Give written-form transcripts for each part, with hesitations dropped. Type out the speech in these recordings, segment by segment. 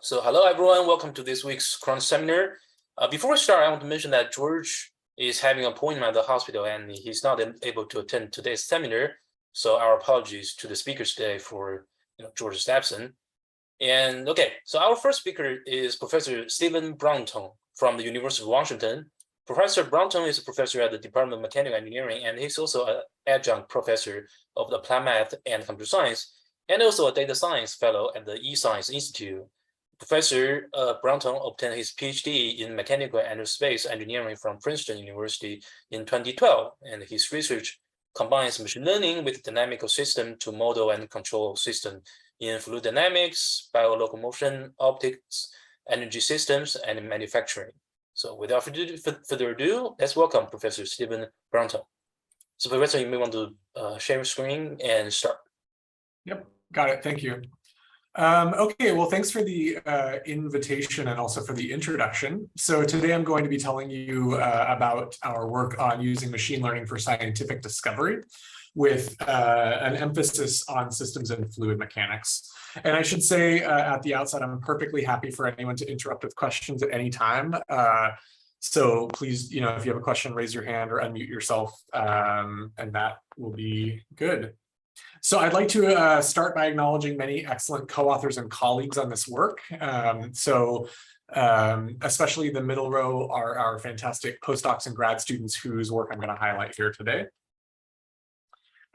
So hello everyone, welcome to this week's Crunch seminar. Before we start, I want to mention that George is having an appointment at the hospital and he's not able to attend today's seminar. So our apologies to the speakers today for George's absence. And okay, so our first speaker is Professor Stephen Brunton from the University of Washington. Professor Brunton is a professor at the Department of Mechanical Engineering, and he's also an adjunct professor of the Applied Math and Computer Science, and also a data science fellow at the eScience Institute. Professor Brunton obtained his PhD in mechanical aerospace engineering from Princeton University in 2012, and his research combines machine learning with dynamical system to model and control system in fluid dynamics, biolocomotion, optics, energy systems, and manufacturing. So without further ado, let's welcome Professor Stephen Brunton. So Professor, you may want to share your screen and start. Yep, got it. Thank you. Okay, well, thanks for the invitation and also for the introduction. So today I'm going to be telling you about our work on using machine learning for scientific discovery with an emphasis on systems and fluid mechanics. And I should say at the outset, I'm perfectly happy for anyone to interrupt with questions at any time. So please, if you have a question, raise your hand or unmute yourself, and that will be good. So I'd like to start by acknowledging many excellent co-authors and colleagues on this work. Especially the middle row are our fantastic postdocs and grad students whose work I'm going to highlight here today.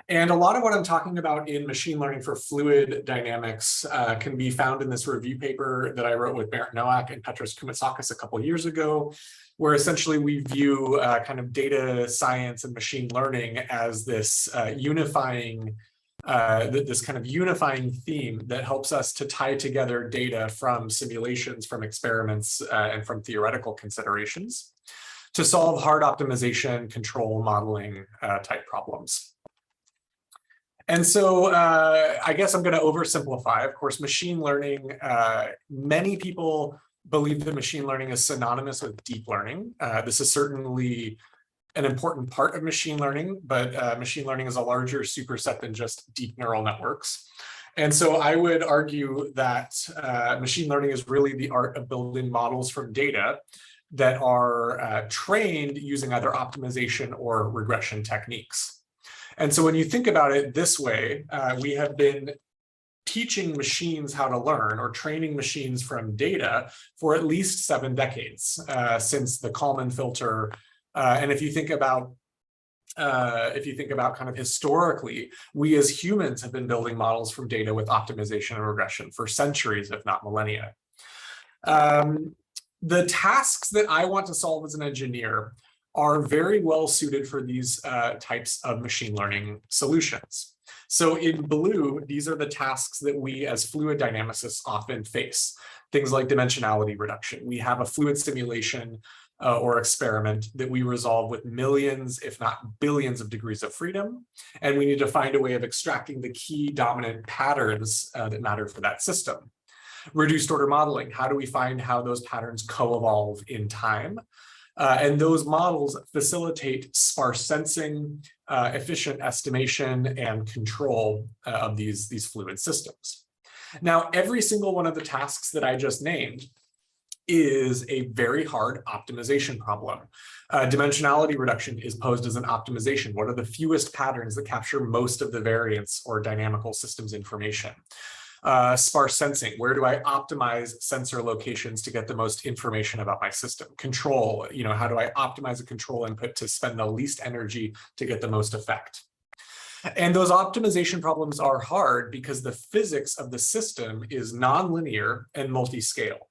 And a lot of what I'm talking about in machine learning for fluid dynamics can be found in this review paper that I wrote with Bernd Nowak and Petros Koumoutsakis a couple of years ago, where essentially we view kind of data science and machine learning as this this kind of unifying theme that helps us to tie together data from simulations, from experiments, and from theoretical considerations to solve hard optimization, control, modeling type problems. And so I guess I'm going to oversimplify. Of course, machine learning, many people believe that machine learning is synonymous with deep learning. This is certainly an important part of machine learning, but machine learning is a larger superset than just deep neural networks. And so I would argue that machine learning is really the art of building models from data that are trained using either optimization or regression techniques. And so when you think about it this way, we have been teaching machines how to learn or training machines from data for at least 7 decades since the Kalman filter. And if you think about kind of historically, we as humans have been building models from data with optimization and regression for centuries, if not millennia. The tasks that I want to solve as an engineer are very well suited for these types of machine learning solutions. So in blue, these are the tasks that we as fluid dynamicists often face. Things like dimensionality reduction. We have a fluid simulation or experiment that we resolve with millions, if not billions of degrees of freedom. And we need to find a way of extracting the key dominant patterns that matter for that system. Reduced order modeling. How do we find how those patterns co-evolve in time? And those models facilitate sparse sensing, efficient estimation, and control of these fluid systems. Now, every single one of the tasks that I just named is a very hard optimization problem. Dimensionality reduction is posed as an optimization. What are the fewest patterns that capture most of the variance or dynamical systems information? Sparse sensing, where do I optimize sensor locations to get the most information about my system? Control, how do I optimize a control input to spend the least energy to get the most effect? And those optimization problems are hard because the physics of the system is nonlinear and multi-scale.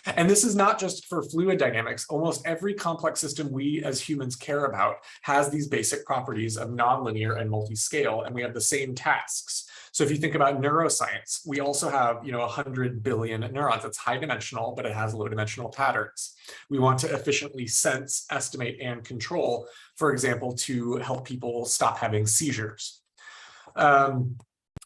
And this is not just for fluid dynamics. Almost every complex system we as humans care about has these basic properties of nonlinear and multi-scale, and we have the same tasks. So if you think about neuroscience, we also have 100 billion neurons. It's high dimensional, but it has low dimensional patterns. We want to efficiently sense, estimate, and control, for example, to help people stop having seizures.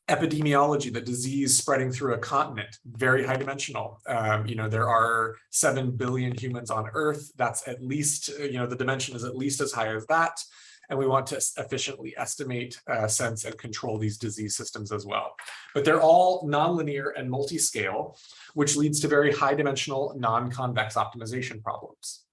Epidemiology, the disease spreading through a continent, very high dimensional. There are 7 billion humans on Earth. That's at least, the dimension is at least as high as that. and we want to efficiently estimate, sense, and control these disease systems as well. But they're all nonlinear and multi-scale, which leads to very high-dimensional non-convex optimization problems.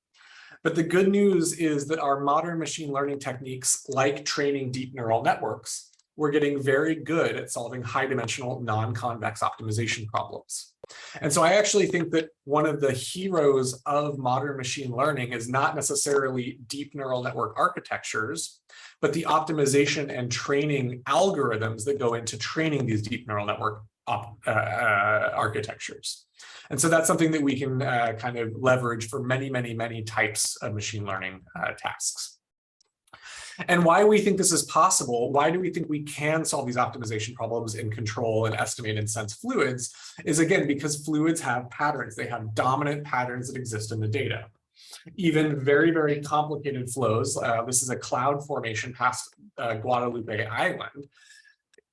But the good news is that our modern machine learning techniques, like training deep neural networks, we're getting very good at solving high-dimensional non-convex optimization problems. And so I actually think that one of the heroes of modern machine learning is not necessarily deep neural network architectures, but the optimization and training algorithms that go into training these deep neural network architectures. And so that's something that we can kind of leverage for many, many, many types of machine learning tasks. And why we think this is possible, why do we think we can solve these optimization problems and control and estimate and sense fluids, is again, because fluids have patterns. They have dominant patterns that exist in the data. Even very, very complicated flows, this is a cloud formation past Guadalupe Island,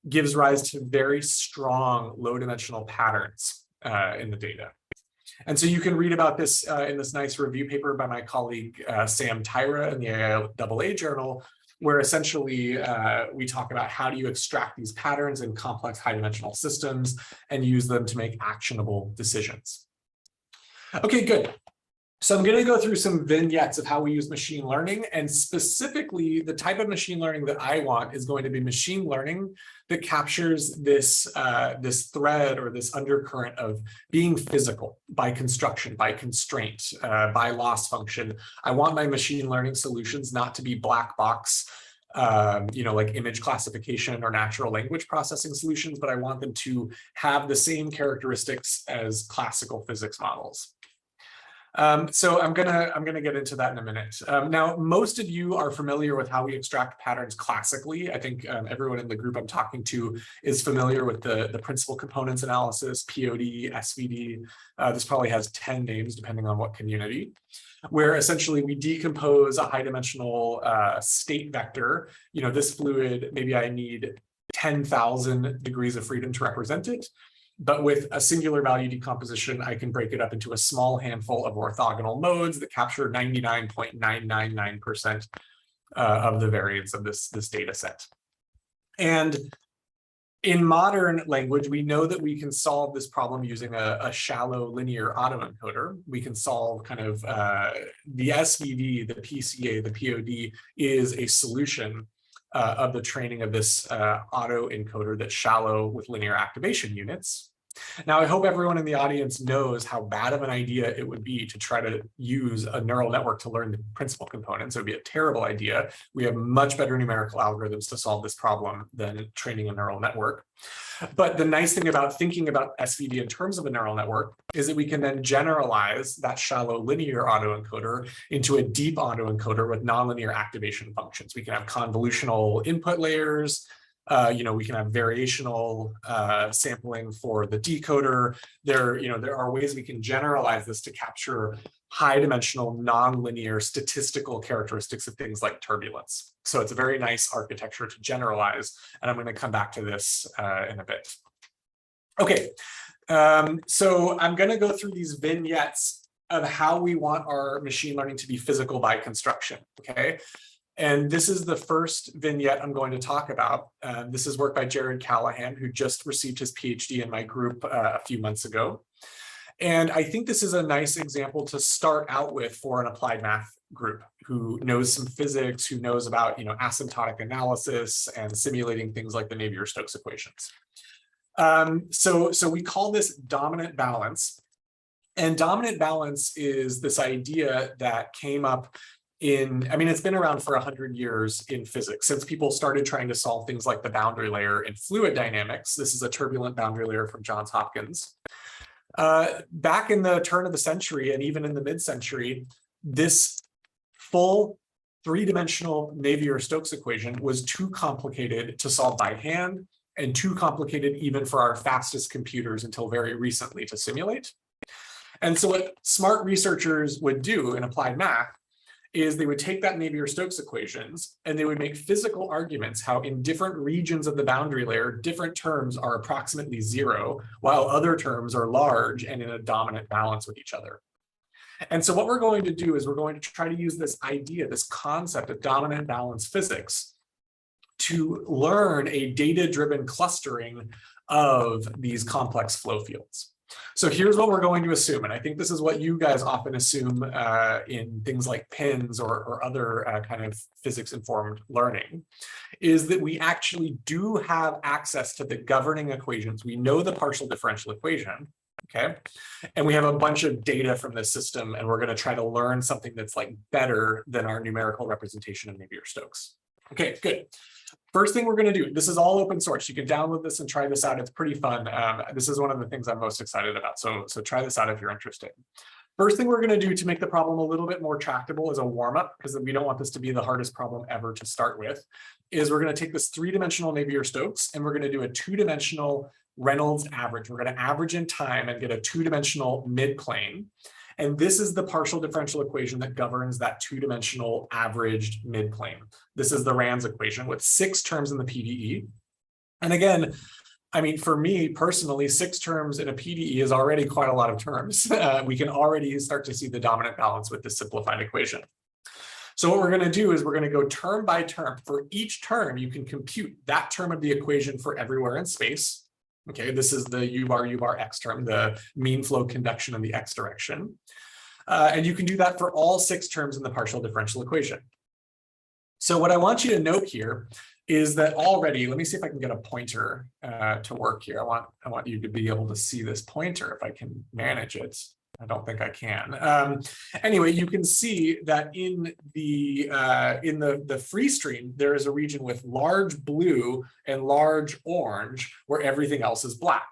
gives rise to very strong low-dimensional patterns in the data. And so you can read about this in this nice review paper by my colleague Sam Tyra in the IAAA journal, where essentially we talk about how do you extract these patterns in complex high-dimensional systems and use them to make actionable decisions. Okay, good. So I'm going to go through some vignettes of how we use machine learning, and specifically the type of machine learning that I want is going to be machine learning that captures this, this thread or this undercurrent of being physical by construction, by constraint, by loss function. I want my machine learning solutions not to be black box, you know, like image classification or natural language processing solutions, but I want them to have the same characteristics as classical physics models. So I'm gonna get into that in a minute. Now, most of you are familiar with how we extract patterns classically. I think everyone in the group I'm talking to is familiar with the principal components analysis, POD, SVD. This probably has 10 names depending on what community, where essentially we decompose a high-dimensional state vector. You know, this fluid, maybe I need 10,000 degrees of freedom to represent it. But with a singular value decomposition, I can break it up into a small handful of orthogonal modes that capture 99.999% of the variance of this data set. And in modern language, we know that we can solve this problem using a shallow linear autoencoder. We can solve kind of the SVD, the PCA, the POD is a solution of the training of this autoencoder that's shallow with linear activation units. Now, I hope everyone in the audience knows how bad of an idea it would be to try to use a neural network to learn the principal components. It would be a terrible idea. We have much better numerical algorithms to solve this problem than training a neural network. But the nice thing about thinking about SVD in terms of a neural network is that we can then generalize that shallow linear autoencoder into a deep autoencoder with nonlinear activation functions. We can have convolutional input layers. You know, we can have variational sampling for the decoder. There are ways we can generalize this to capture high-dimensional, nonlinear statistical characteristics of things like turbulence. So it's a very nice architecture to generalize, and I'm going to come back to this in a bit. Okay, so I'm going to go through these vignettes of how we want our machine learning to be physical by construction, okay? And this is the first vignette I'm going to talk about. This is work by Callahan, who just received his PhD in my group a few months ago. And I think this is a nice example to start out with for an applied math group who knows some physics, who knows about, you know, asymptotic analysis and simulating things like the Navier-Stokes equations. So we call this dominant balance. And dominant balance is this idea that came up it's been around for 100 years in physics, since people started trying to solve things like the boundary layer in fluid dynamics. This is a turbulent boundary layer from Johns Hopkins. Back in the turn of the century and even in the mid-century, this full three-dimensional Navier-Stokes equation was too complicated to solve by hand and too complicated even for our fastest computers until very recently to simulate. And so what smart researchers would do in applied math is they would take that Navier-Stokes equations and they would make physical arguments how in different regions of the boundary layer, different terms are approximately zero, while other terms are large and in a dominant balance with each other. And so what we're going to do is we're going to try to use this idea, this concept of dominant balance physics to learn a data-driven clustering of these complex flow fields. So here's what we're going to assume, and I think this is what you guys often assume in things like PINs or other kind of physics-informed learning, is that we actually do have access to the governing equations. We know the partial differential equation, okay? And we have a bunch of data from this system, and we're going to try to learn something that's like better than our numerical representation of Navier-Stokes. Okay, good. First thing we're going to do, this is all open source. You can download this and try this out. It's pretty fun. This is one of the things I'm most excited about. So try this out if you're interested. First thing we're going to do to make the problem a little bit more tractable as a warm-up, because we don't want this to be the hardest problem ever to start with, is we're going to take this three-dimensional Navier-Stokes and we're going to do a two-dimensional Reynolds average. We're going to average in time and get a two-dimensional midplane. And this is the partial differential equation that governs that two-dimensional averaged midplane. This is the Rand's equation with 6 terms in the PDE. And again, I mean, for me personally, 6 terms in a PDE is already quite a lot of terms. We can already start to see the dominant balance with this simplified equation. So what we're going to do is we're going to go term by term. For each term, you can compute that term of the equation for everywhere in space. Okay, this is the U bar X term, the mean flow conduction in the X direction. And you can do that for all 6 terms in the partial differential equation. So what I want you to note here is that already, let me see if I can get a pointer to work here. I want you to be able to see this pointer if I can manage it. I don't think I can. Anyway, you can see that in the free stream, there is a region with large blue and large orange where everything else is black.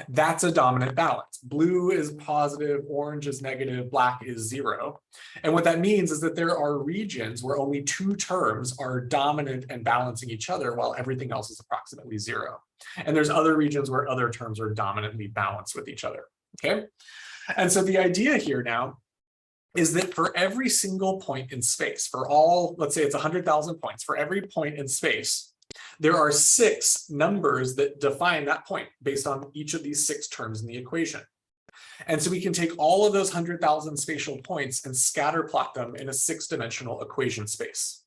That's a dominant balance. Blue is positive, orange is negative, black is 0. And what that means is that there are regions where only 2 terms are dominant and balancing each other while everything else is approximately 0. And there's other regions where other terms are dominantly balanced with each other, okay? And so the idea here now is that for every single point in space, for all, let's say it's 100,000 points, for every point in space, there are 6 numbers that define that point based on each of these 6 terms in the equation. And so we can take all of those 100,000 spatial points and scatter plot them in a 6-dimensional equation space.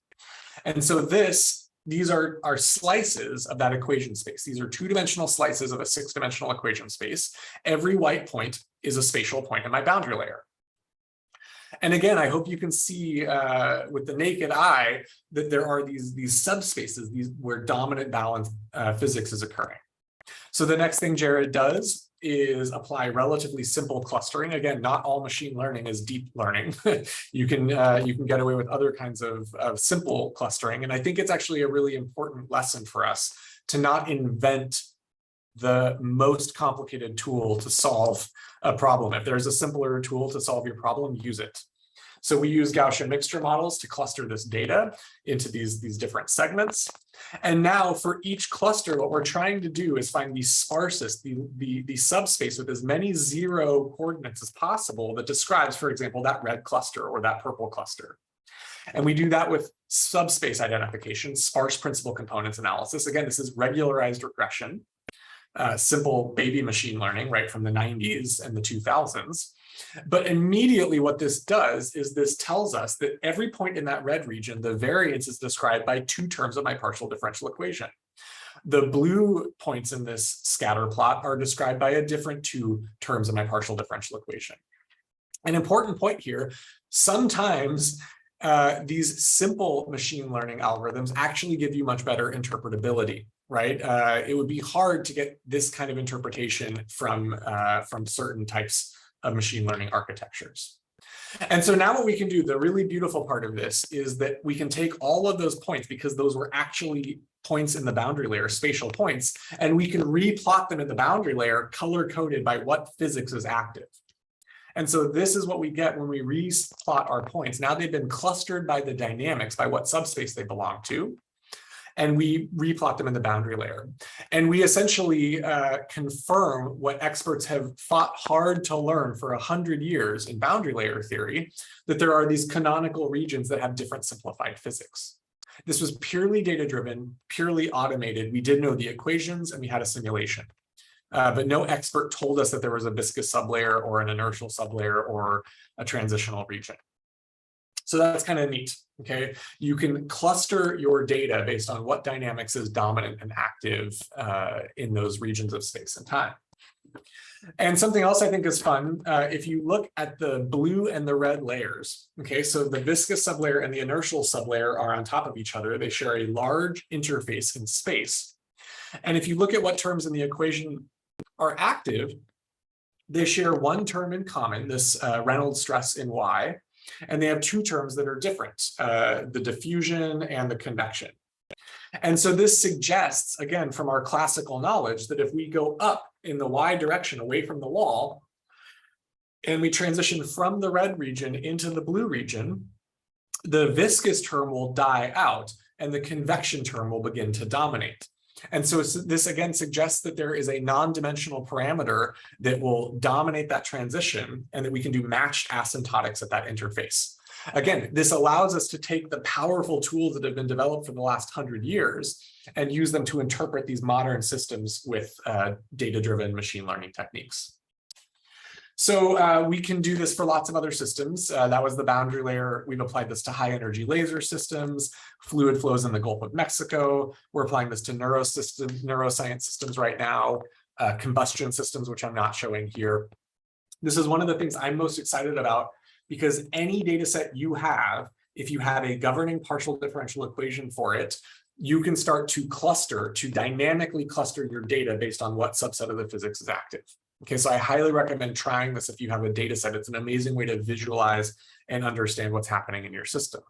And so these are slices of that equation space. These are 2-dimensional slices of a 6-dimensional equation space. Every white point is a spatial point in my boundary layer. And again, I hope you can see with the naked eye that there are these subspaces, where dominant balance physics is occurring. So the next thing Jared does is apply relatively simple clustering. Again, not all machine learning is deep learning. You can get away with other kinds of simple clustering. And I think it's actually a really important lesson for us to not invent the most complicated tool to solve a problem. If there's a simpler tool to solve your problem, use it. So we use Gaussian mixture models to cluster this data into these different segments. And now for each cluster, what we're trying to do is find the sparsest, the subspace with as many 0 coordinates as possible that describes, for example, that red cluster or that purple cluster. And we do that with subspace identification, sparse principal components analysis. Again, this is regularized regression, simple baby machine learning, right, from the 90s and the 2000s. But immediately what this does is this tells us that every point in that red region, the variance is described by 2 terms of my partial differential equation. The blue points in this scatter plot are described by a different 2 terms of my partial differential equation. An important point here, sometimes these simple machine learning algorithms actually give you much better interpretability, right? It would be hard to get this kind of interpretation from certain types of machine learning architectures. And so now what we can do, the really beautiful part of this is that we can take all of those points, because those were actually points in the boundary layer, spatial points, and we can replot them in the boundary layer color-coded by what physics is active. And so this is what we get when we replot our points. Now they've been clustered by the dynamics, by what subspace they belong to, and we replot them in the boundary layer. And we essentially confirm what experts have fought hard to learn for 100 years in boundary layer theory, that there are these canonical regions that have different simplified physics. This was purely data-driven, purely automated. We did know the equations and we had a simulation. but no expert told us that there was a viscous sublayer or an inertial sublayer or a transitional region. So that's kind of neat, okay? You can cluster your data based on what dynamics is dominant and active in those regions of space and time. And something else I think is fun, if you look at the blue and the red layers, okay, so the viscous sublayer and the inertial sublayer are on top of each other. They share a large interface in space. And if you look at what terms in the equation are active, they share one term in common, this Reynolds stress in Y, and they have two terms that are different, the diffusion and the convection. And so this suggests, again, from our classical knowledge, that if we go up in the Y direction away from the wall, and we transition from the red region into the blue region, the viscous term will die out and the convection term will begin to dominate. And so this again suggests that there is a non-dimensional parameter that will dominate that transition and that we can do matched asymptotics at that interface. Again, this allows us to take the powerful tools that have been developed for the last 100 years and use them to interpret these modern systems with data-driven machine learning techniques. So we can do this for lots of other systems. That was the boundary layer. We've applied this to high energy laser systems, fluid flows in the Gulf of Mexico. We're applying this to neuroscience systems right now, combustion systems, which I'm not showing here. This is one of the things I'm most excited about, because any data set you have, if you have a governing partial differential equation for it, you can start to cluster, to dynamically cluster your data based on what subset of the physics is active. Okay, so I highly recommend trying this if you have a data set. It's an amazing way to visualize and understand what's happening in your system.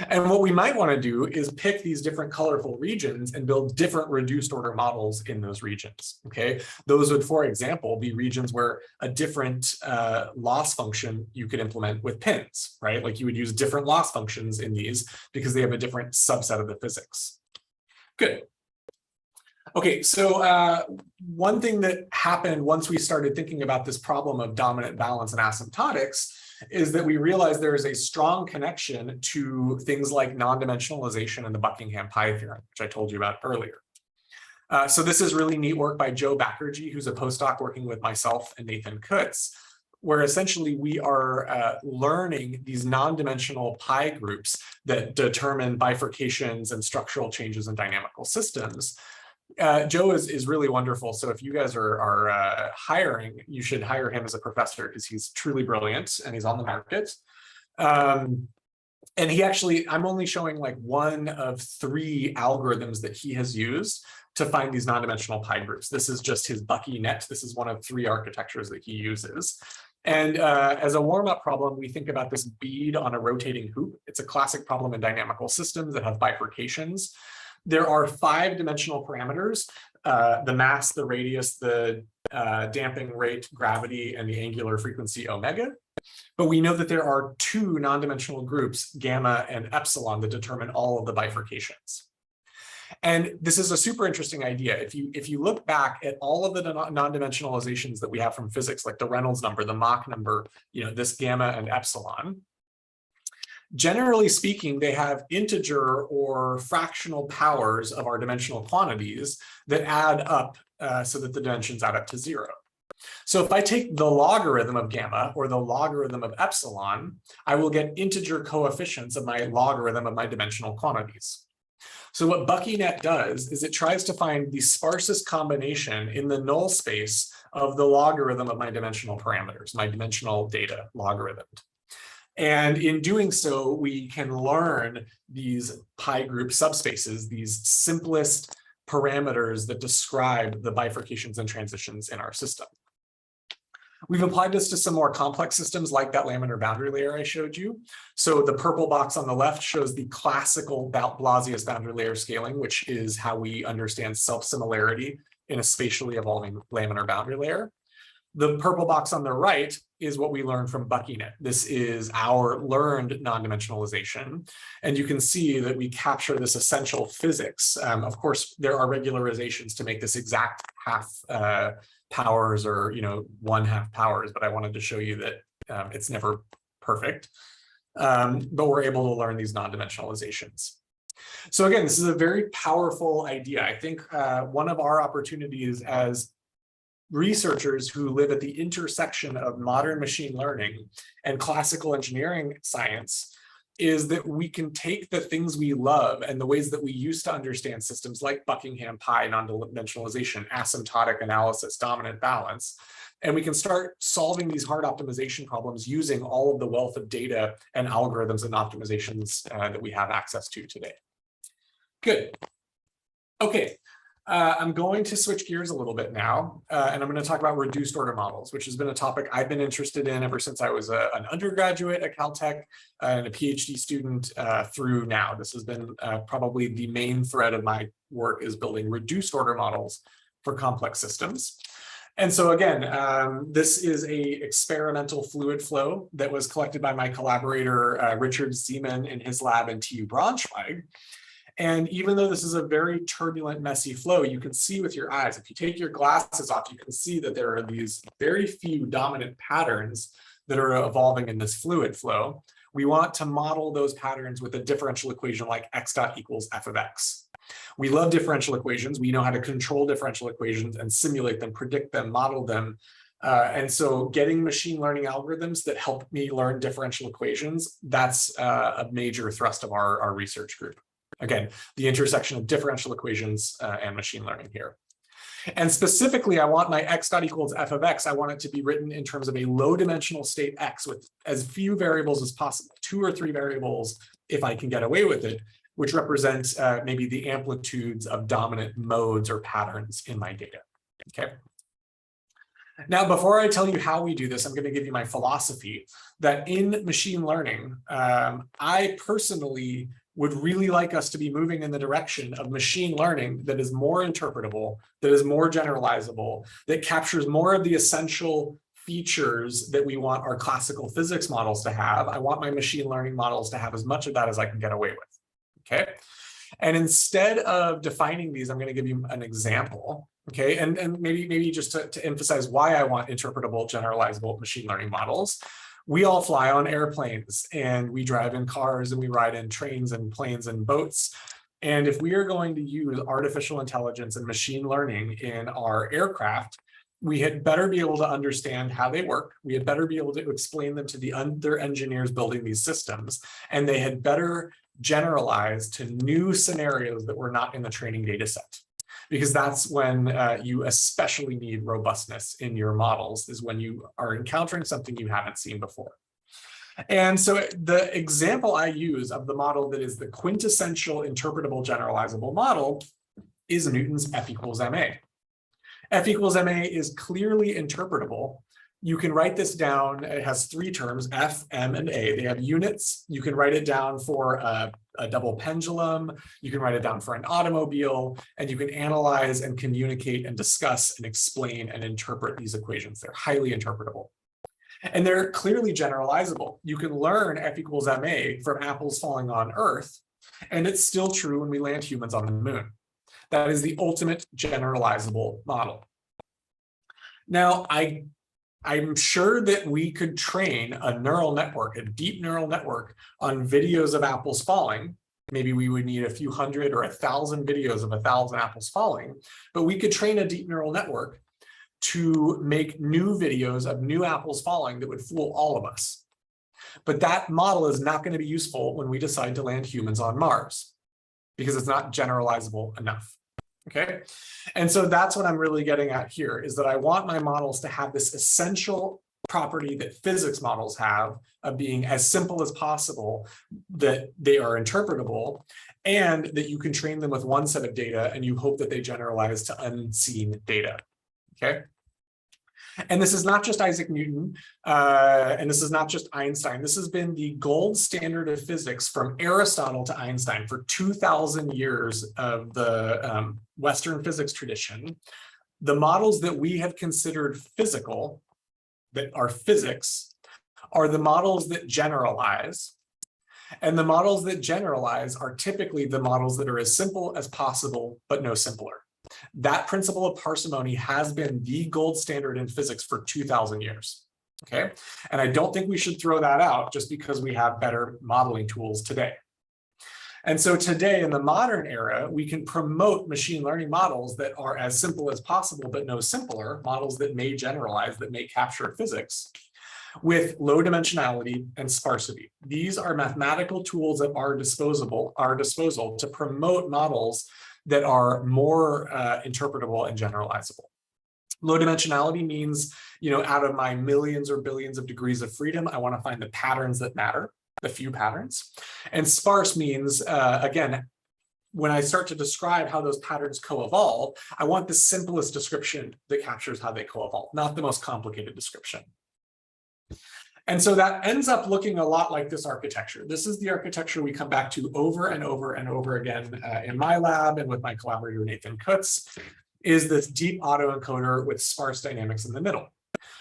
And what we might want to do is pick these different colorful regions and build different reduced order models in those regions, okay? Those would, for example, be regions where a different loss function you could implement with pins, right? Like you would use different loss functions in these because they have a different subset of the physics. Good. Okay, so one thing that happened once we started thinking about this problem of dominant balance and asymptotics is that we realized there is a strong connection to things like non-dimensionalization and the Buckingham pi theorem, which I told you about earlier. So this is really neat work by Joe Backergy, who's a postdoc working with myself and Nathan Kutz, where essentially we are learning these non-dimensional pi groups that determine bifurcations and structural changes in dynamical systems. Joe is really wonderful. So if you guys are hiring, you should hire him as a professor because he's truly brilliant and he's on the market. And he actually, I'm only showing like one of 3 algorithms that he has used to find these non-dimensional pi groups. This is just his BuckyNet. This is one of 3 architectures that he uses. And as a warm-up problem, we think about this bead on a rotating hoop. It's a classic problem in dynamical systems that have bifurcations. There are 5-dimensional parameters, the mass, the radius, the damping rate, gravity, and the angular frequency omega. But we know that there are 2 non-dimensional groups, gamma and epsilon, that determine all of the bifurcations. And this is a super interesting idea. If you look back at all of the non-dimensionalizations that we have from physics, like the Reynolds number, the Mach number, you know, this gamma and epsilon, generally speaking, they have integer or fractional powers of our dimensional quantities that add up so that the dimensions add up to 0. So if I take the logarithm of gamma or the logarithm of epsilon, I will get integer coefficients of my logarithm of my dimensional quantities. So what BuckyNet does is it tries to find the sparsest combination in the null space of the logarithm of my dimensional parameters, my dimensional data logarithmed. And in doing so, we can learn these pi group subspaces, these simplest parameters that describe the bifurcations and transitions in our system. We've applied this to some more complex systems like that laminar boundary layer I showed you. So the purple box on the left shows the classical Blasius boundary layer scaling, which is how we understand self-similarity in a spatially evolving laminar boundary layer. The purple box on the right is what we learned from BuckyNet. This is our learned non-dimensionalization. And you can see that we capture this essential physics. Of course, there are regularizations to make this exact half powers or 1/2 powers, but I wanted to show you that it's never perfect. But we're able to learn these non-dimensionalizations. So again, this is a very powerful idea. I think one of our opportunities as researchers who live at the intersection of modern machine learning and classical engineering science is that we can take the things we love and the ways that we used to understand systems like Buckingham Pi, non-dimensionalization, asymptotic analysis, dominant balance, and we can start solving these hard optimization problems using all of the wealth of data and algorithms and optimizations that we have access to today. Good. Okay. I'm going to switch gears a little bit now, and I'm going to talk about reduced order models, which has been a topic I've been interested in ever since I was an undergraduate at Caltech and a PhD student through now. This has been probably the main thread of my work, is building reduced order models for complex systems. And so again, this is a experimental fluid flow that was collected by my collaborator, Richard Zeman, in his lab in TU Braunschweig. And even though this is a very turbulent, messy flow, you can see with your eyes, if you take your glasses off, you can see that there are these very few dominant patterns that are evolving in this fluid flow. We want to model those patterns with a differential equation like x dot equals f of x. We love differential equations. We know how to control differential equations and simulate them, predict them, model them. And so getting machine learning algorithms that help me learn differential equations, that's a major thrust of our research group. Again, the intersection of differential equations and machine learning here. And specifically, I want my x dot equals f of x. I want it to be written in terms of a low dimensional state x with as few variables as possible, 2 or 3 variables if I can get away with it, which represents maybe the amplitudes of dominant modes or patterns in my data. Okay. Now, before I tell you how we do this, I'm going to give you my philosophy that in machine learning, I personally would really like us to be moving in the direction of machine learning that is more interpretable, that is more generalizable, that captures more of the essential features that we want our classical physics models to have. I want my machine learning models to have as much of that as I can get away with. Okay. And instead of defining these, I'm going to give you an example. Okay. And maybe just to emphasize why I want interpretable, generalizable machine learning models. We all fly on airplanes and we drive in cars and we ride in trains and planes and boats. And if we are going to use artificial intelligence and machine learning in our aircraft, we had better be able to understand how they work. We had better be able to explain them to the other engineers building these systems. And they had better generalize to new scenarios that were not in the training data set. Because that's when you especially need robustness in your models, is when you are encountering something you haven't seen before. And so the example I use of the model that is the quintessential interpretable generalizable model is Newton's F equals ma. F equals ma is clearly interpretable. You can write this down. It has 3 terms, F, M, and A. They have units. You can write it down for a double pendulum. You can write it down for an automobile, and you can analyze and communicate and discuss and explain and interpret these equations. They're highly interpretable. And they're clearly generalizable. You can learn F equals ma from apples falling on Earth, and it's still true when we land humans on the moon. That is the ultimate generalizable model. Now, I'm sure that we could train a neural network, a deep neural network, on videos of apples falling. Maybe we would need a few hundred or 1,000 videos of 1,000 apples falling, but we could train a deep neural network to make new videos of new apples falling that would fool all of us. But that model is not going to be useful when we decide to land humans on Mars, because it's not generalizable enough. Okay, and so that's what I'm really getting at here, is that I want my models to have this essential property that physics models have of being as simple as possible, that they are interpretable, and that you can train them with one set of data and you hope that they generalize to unseen data. Okay. And this is not just Isaac Newton, and this is not just Einstein. This has been the gold standard of physics from Aristotle to Einstein for 2,000 years of the Western physics tradition. The models that we have considered physical, that are physics, are the models that generalize. And the models that generalize are typically the models that are as simple as possible, but no simpler. That principle of parsimony has been the gold standard in physics for 2,000 years. Okay, and I don't think we should throw that out just because we have better modeling tools today. And so today in the modern era, we can promote machine learning models that are as simple as possible, but no simpler, models that may generalize, that may capture physics, with low dimensionality and sparsity. These are mathematical tools at our disposal to promote models that are more interpretable and generalizable. Low dimensionality means, out of my millions or billions of degrees of freedom, I want to find the patterns that matter, the few patterns. And sparse means, again, when I start to describe how those patterns co-evolve, I want the simplest description that captures how they co-evolve, not the most complicated description. And so that ends up looking a lot like this architecture. This is the architecture we come back to over and over and over again in my lab and with my collaborator, Nathan Kutz, is this deep autoencoder with sparse dynamics in the middle.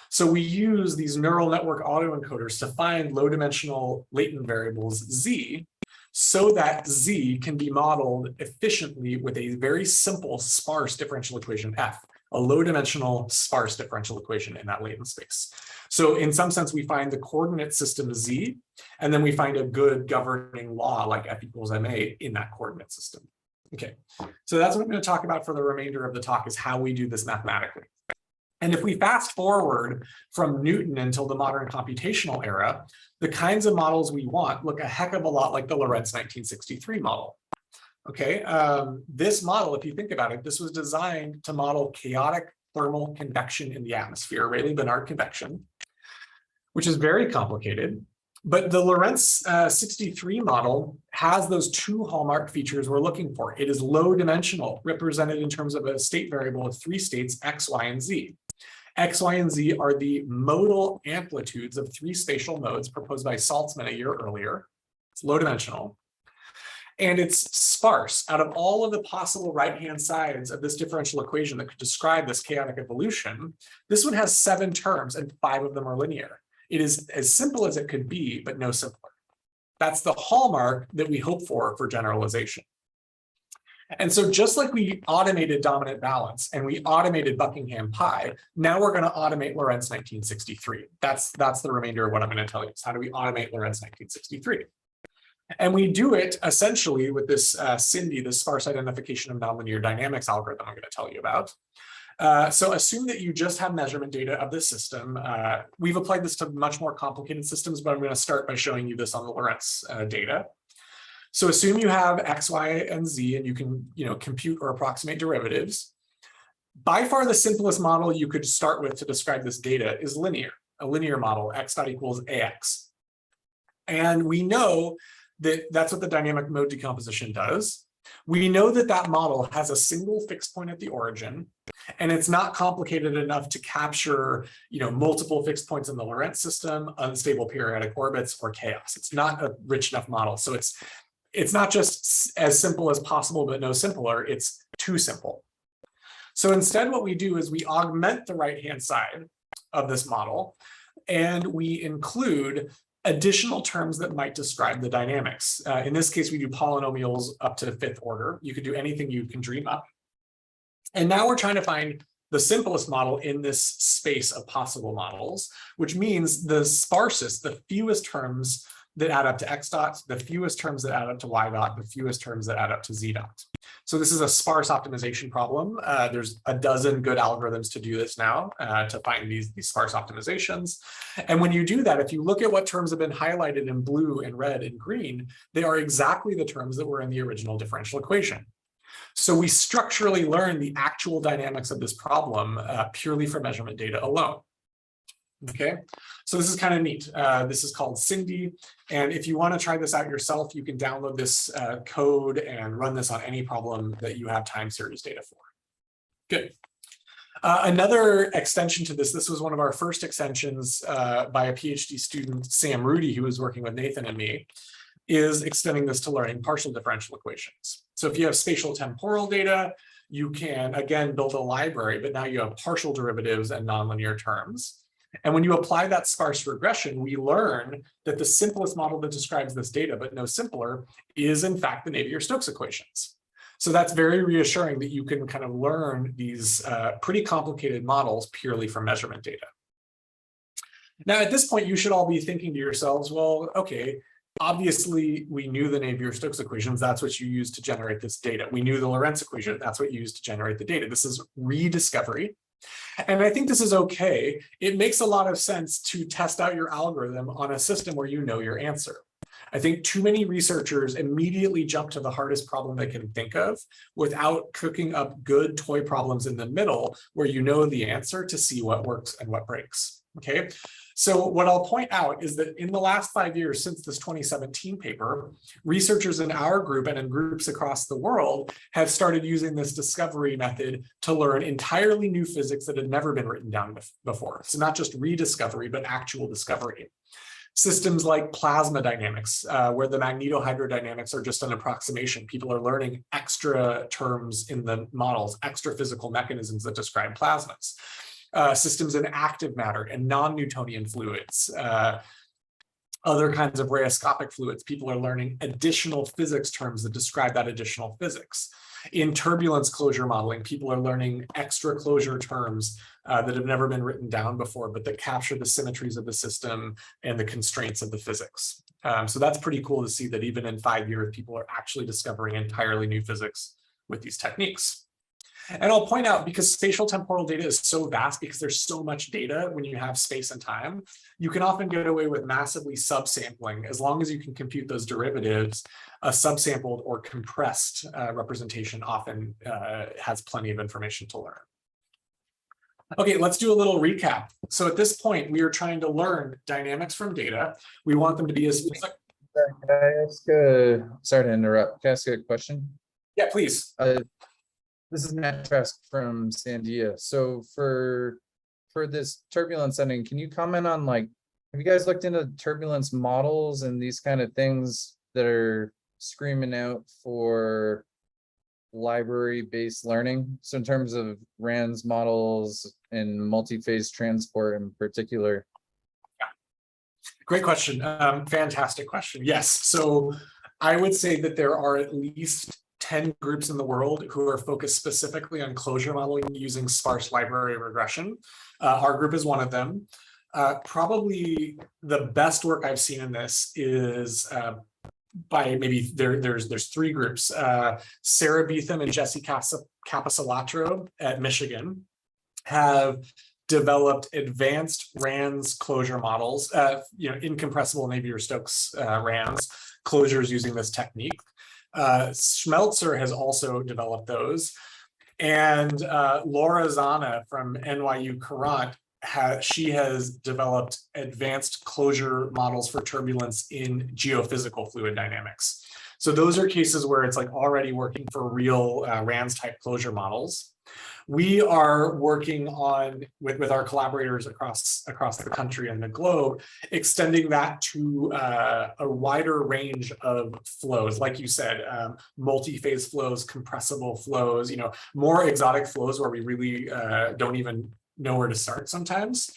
So we use these neural network autoencoders to find low dimensional latent variables Z, so that Z can be modeled efficiently with a very simple sparse differential equation F, a low dimensional sparse differential equation in that latent space. So in some sense, we find the coordinate system Z, and then we find a good governing law like F equals ma in that coordinate system. Okay, so that's what I'm going to talk about for the remainder of the talk, is how we do this mathematically. And if we fast forward from Newton until the modern computational era, the kinds of models we want look a heck of a lot like the Lorenz 1963 model. Okay, this model, if you think about it, this was designed to model chaotic thermal convection in the atmosphere, Rayleigh-Benard convection, which is very complicated. But the Lorenz 63 model has those two hallmark features we're looking for. It is low dimensional, represented in terms of a state variable of three states, X, Y, and Z. X, Y, and Z are the modal amplitudes of three spatial modes proposed by Saltzman a year earlier. It's low dimensional. And it's sparse. Out of all of the possible right-hand sides of this differential equation that could describe this chaotic evolution, this one has 7 terms and 5 of them are linear. It is as simple as it could be, but no simpler. That's the hallmark that we hope for generalization. And so just like we automated dominant balance and we automated Buckingham pi, now we're going to automate Lorenz 1963. That's the remainder of what I'm going to tell you. Is how do we automate Lorenz 1963? And we do it essentially with this SINDI, the sparse identification of nonlinear dynamics algorithm I'm going to tell you about. So assume that you just have measurement data of this system. We've applied this to much more complicated systems, but I'm going to start by showing you this on the Lorenz data. So assume you have X, Y, and Z, and you can compute or approximate derivatives. By far the simplest model you could start with to describe this data is linear, a linear model, x dot equals ax. And we know that that's what the dynamic mode decomposition does. We know that that model has a single fixed point at the origin, and it's not complicated enough to capture, multiple fixed points in the Lorenz system, unstable periodic orbits, or chaos. It's not a rich enough model. So it's not just as simple as possible, but no simpler. It's too simple. So instead, what we do is we augment the right-hand side of this model, and we include additional terms that might describe the dynamics. In this case, we do polynomials up to the 5th order. You could do anything you can dream up. And now we're trying to find the simplest model in this space of possible models, which means the sparsest, the fewest terms that add up to x dot, the fewest terms that add up to y dot, the fewest terms that add up to z dot. So this is a sparse optimization problem. There's a dozen good algorithms to do this now to find these sparse optimizations. And when you do that, if you look at what terms have been highlighted in blue and red and green, they are exactly the terms that were in the original differential equation. So we structurally learn the actual dynamics of this problem purely from measurement data alone. Okay, so this is kind of neat. This is called SINDI. And if you want to try this out yourself, you can download this code and run this on any problem that you have time series data for. Good. Another extension to this was one of our first extensions by a PhD student, Sam Rudy, who was working with Nathan and me, is extending this to learning partial differential equations. So if you have spatial temporal data, you can, again, build a library, but now you have partial derivatives and nonlinear terms. And when you apply that sparse regression, we learn that the simplest model that describes this data, but no simpler, is in fact the Navier-Stokes equations. So that's very reassuring that you can kind of learn these pretty complicated models purely from measurement data. Now, at this point, you should all be thinking to yourselves, well, okay, Obviously, we knew the Navier-Stokes equations. That's what you use to generate this data. We knew the Lorenz equation. That's what you use to generate the data. This is rediscovery. And I think this is okay. It makes a lot of sense to test out your algorithm on a system where you know your answer. I think too many researchers immediately jump to the hardest problem they can think of without cooking up good toy problems in the middle where you know the answer to see what works and what breaks. Okay, so what I'll point out is that in the last 5 years since this 2017 paper, researchers in our group and in groups across the world have started using this discovery method to learn entirely new physics that had never been written down before. So not just rediscovery, but actual discovery. Systems like plasma dynamics, where the magnetohydrodynamics are just an approximation. People are learning extra terms in the models, extra physical mechanisms that describe plasmas. Systems in active matter and non-Newtonian fluids, other kinds of rheoscopic fluids. People are learning additional physics terms that describe that additional physics. In turbulence closure modeling, people are learning extra closure terms that have never been written down before, but that capture the symmetries of the system and the constraints of the physics. So that's pretty cool to see that even in 5 years, people are actually discovering entirely new physics with these techniques. And I'll point out, because spatial temporal data is so vast, because there's so much data when you have space and time, you can often get away with massively subsampling. As long as you can compute those derivatives, a subsampled or compressed representation often has plenty of information to learn. Okay, let's do a little recap. So at this point, we are trying to learn dynamics from data. We want them to be as... Can I ask sorry to interrupt, can I ask a question? Yeah, please. This is Matt Trask from Sandia. So for this turbulence ending, can you comment on, like, have you guys looked into turbulence models and these kind of things that are screaming out for library-based learning? So in terms of RANS models and multi-phase transport in particular. Yeah. Great question. Fantastic question. Yes. So I would say that there are at least 10 groups in the world who are focused specifically on closure modeling using sparse library regression. Our group is one of them. Probably the best work I've seen in this is by maybe there's 3 groups. Sarah Beetham and Jesse Capisulatro at Michigan have developed advanced RANS closure models, incompressible Navier-Stokes RANS closures using this technique. Schmelzer has also developed those, and Laura Zana from NYU Courant she has developed advanced closure models for turbulence in geophysical fluid dynamics. So those are cases where it's like already working for real RANS type closure models. We are working on with our collaborators across the country and the globe, extending that to a wider range of flows, like you said, multi-phase flows, compressible flows, more exotic flows where we really don't even know where to start sometimes,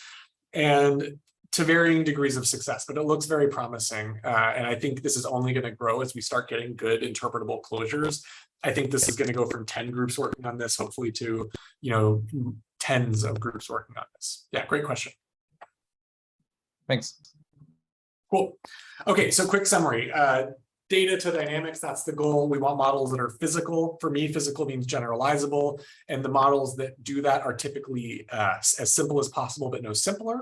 and to varying degrees of success, but it looks very promising. And I think this is only going to grow as we start getting good interpretable closures. I think this is going to go from 10 groups working on this, hopefully to, tens of groups working on this. Yeah, great question. Thanks. Cool. Okay, so quick summary. Data to dynamics, that's the goal. We want models that are physical. For me, physical means generalizable, and the models that do that are typically as simple as possible, but no simpler.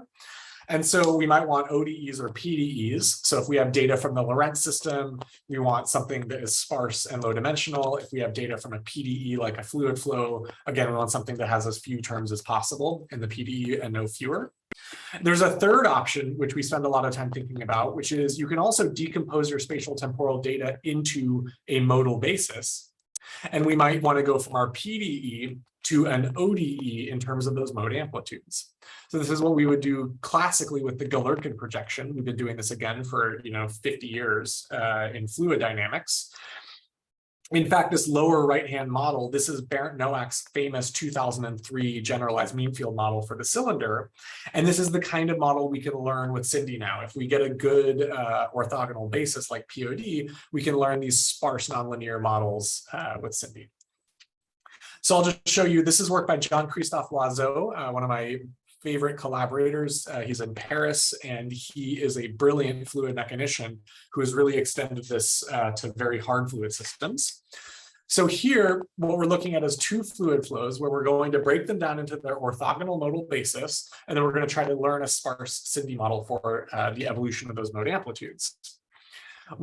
And so we might want ODEs or PDEs. So if we have data from the Lorenz system, we want something that is sparse and low dimensional. If we have data from a PDE, like a fluid flow, again, we want something that has as few terms as possible in the PDE and no fewer. There's a third option, which we spend a lot of time thinking about, which is you can also decompose your spatial temporal data into a modal basis. And we might want to go from our PDE to an ODE in terms of those mode amplitudes. So this is what we would do classically with the Galerkin projection. We've been doing this again for 50 years in fluid dynamics. In fact, this lower right-hand model, this is Bernd Nowak's famous 2003 generalized mean field model for the cylinder. And this is the kind of model we can learn with Cindy now. If we get a good orthogonal basis like POD, we can learn these sparse nonlinear models with Cindy. So I'll just show you, this is work by Jean-Christophe Loiseau, one of my favorite collaborators. He's in Paris, and he is a brilliant fluid mechanician who has really extended this to very hard fluid systems. So here, what we're looking at is two fluid flows where we're going to break them down into their orthogonal modal basis, and then we're going to try to learn a sparse Cindy model for the evolution of those mode amplitudes.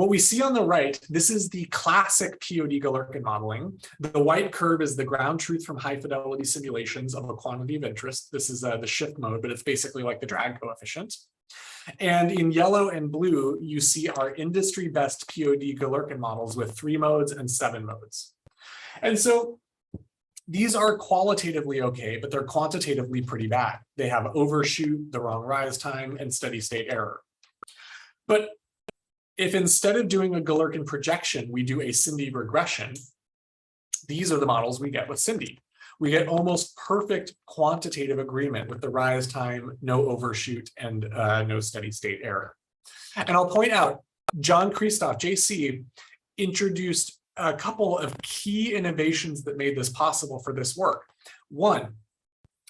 What we see on the right, this is the classic POD Galerkin modeling. The white curve is the ground truth from high fidelity simulations of a quantity of interest. This is the shift mode, but it's basically like the drag coefficient. And in yellow and blue, you see our industry best POD Galerkin models with 3 modes and 7 modes. And so these are qualitatively okay, but they're quantitatively pretty bad. They have overshoot, the wrong rise time, and steady state error. But if instead of doing a Galerkin projection, we do a Cindy regression, these are the models we get with Cindy. We get almost perfect quantitative agreement with the rise time, no overshoot, and no steady state error. And I'll point out, John Christoph, JC, introduced a couple of key innovations that made this possible for this work. One,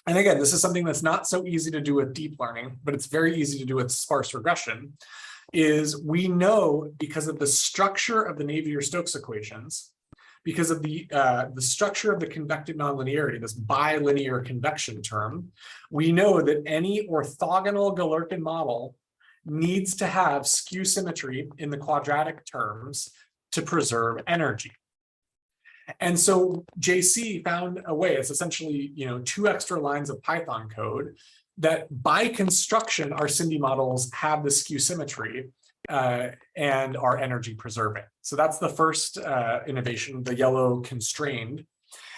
and again, this is something that's not so easy to do with deep learning, but it's very easy to do with sparse regression, is we know because of the structure of the Navier-Stokes equations, because of the structure of the convective nonlinearity, this bilinear convection term, we know that any orthogonal Galerkin model needs to have skew symmetry in the quadratic terms to preserve energy. And so JC found a way, it's essentially 2 extra lines of Python code that by construction, our Cindy models have the skew symmetry and are energy preserving. So that's the first innovation, the yellow constrained.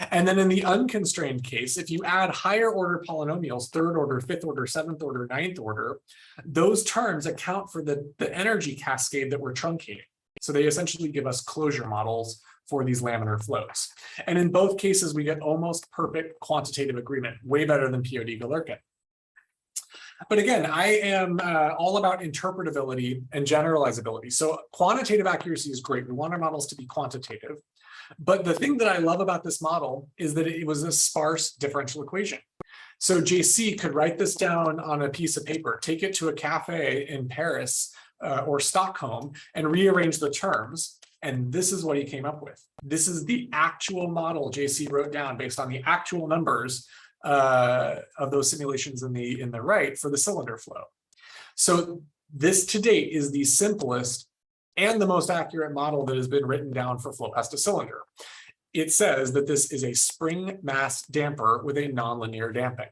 And then in the unconstrained case, if you add higher order polynomials, 3rd order, 5th order, 7th order, 9th order, those terms account for the energy cascade that we're truncating. So they essentially give us closure models for these laminar flows. And in both cases, we get almost perfect quantitative agreement, way better than POD Galerkin. But again, I am all about interpretability and generalizability. So quantitative accuracy is great. We want our models to be quantitative. But the thing that I love about this model is that it was a sparse differential equation. So JC could write this down on a piece of paper, take it to a cafe in Paris or Stockholm and rearrange the terms. And this is what he came up with. This is the actual model JC wrote down based on the actual numbers of those simulations in the right for the cylinder flow. So this to date is the simplest and the most accurate model that has been written down for flow past a cylinder. It says that this is a spring mass damper with a nonlinear damping.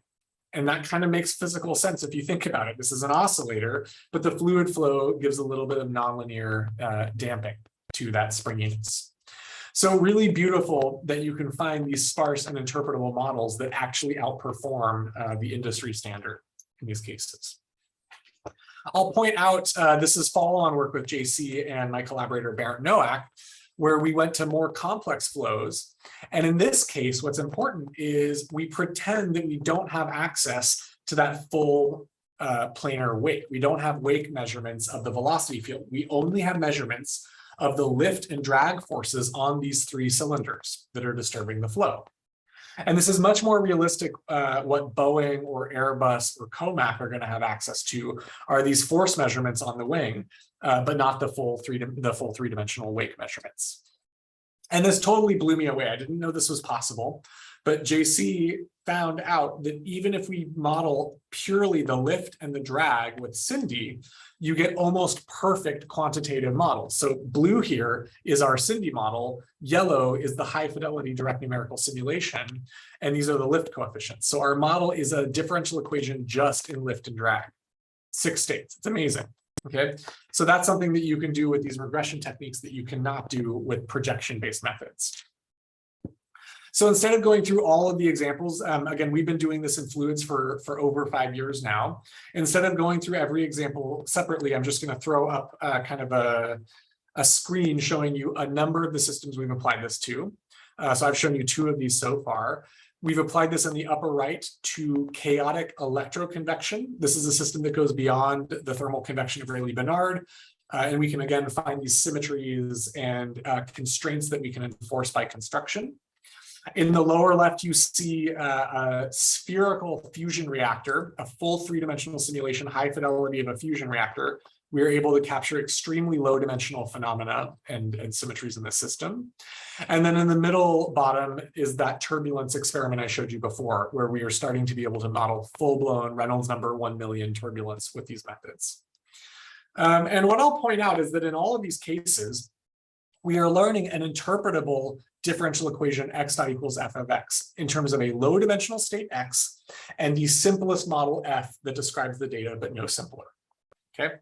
And that kind of makes physical sense if you think about it. This is an oscillator, but the fluid flow gives a little bit of nonlinear damping to that springiness. So really beautiful that you can find these sparse and interpretable models that actually outperform the industry standard in these cases. I'll point out, this is FollowOn Work with JC and my collaborator Bernd Nowak, where we went to more complex flows. And in this case, what's important is we pretend that we don't have access to that full planar wake. We don't have wake measurements of the velocity field. We only have measurements of the lift and drag forces on these 3 cylinders that are disturbing the flow. And this is much more realistic. What Boeing or Airbus or Comac are going to have access to are these force measurements on the wing, but not the full three-dimensional wake measurements. And this totally blew me away. I didn't know this was possible, but JC found out that even if we model purely the lift and the drag with Cindy, you get almost perfect quantitative models. So blue here is our Cindy model, yellow is the high fidelity direct numerical simulation, and these are the lift coefficients. So our model is a differential equation just in lift and drag, 6 states. It's amazing. Okay, so that's something that you can do with these regression techniques that you cannot do with projection-based methods. So instead of going through all of the examples, again, we've been doing this in fluids for over 5 years now. Instead of going through every example separately, I'm just going to throw up kind of a screen showing you a number of the systems we've applied this to. So I've shown you 2 of these so far. We've applied this in the upper right to chaotic electroconvection. This is a system that goes beyond the thermal convection of Rayleigh-Bernard. And we can, again, find these symmetries and constraints that we can enforce by construction. In the lower left, you see a spherical fusion reactor, a full three-dimensional simulation, high fidelity of a fusion reactor. We are able to capture extremely low dimensional phenomena and symmetries in the system. And then in the middle bottom is that turbulence experiment I showed you before, where we are starting to be able to model full-blown Reynolds number 1 million turbulence with these methods. And what I'll point out is that in all of these cases, we are learning an interpretable differential equation x dot equals f of x in terms of a low dimensional state x and the simplest model f that describes the data, but no simpler. Okay.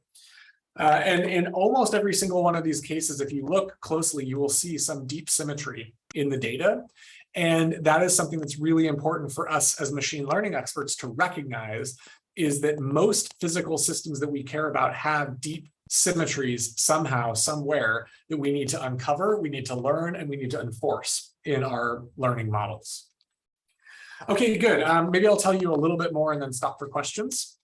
And in almost every single one of these cases, if you look closely, you will see some deep symmetry in the data. And that is something that's really important for us as machine learning experts to recognize, is that most physical systems that we care about have deep symmetries somehow, somewhere, that we need to uncover, we need to learn, and we need to enforce in our learning models. Okay, good. Maybe I'll tell you a little bit more and then stop for questions.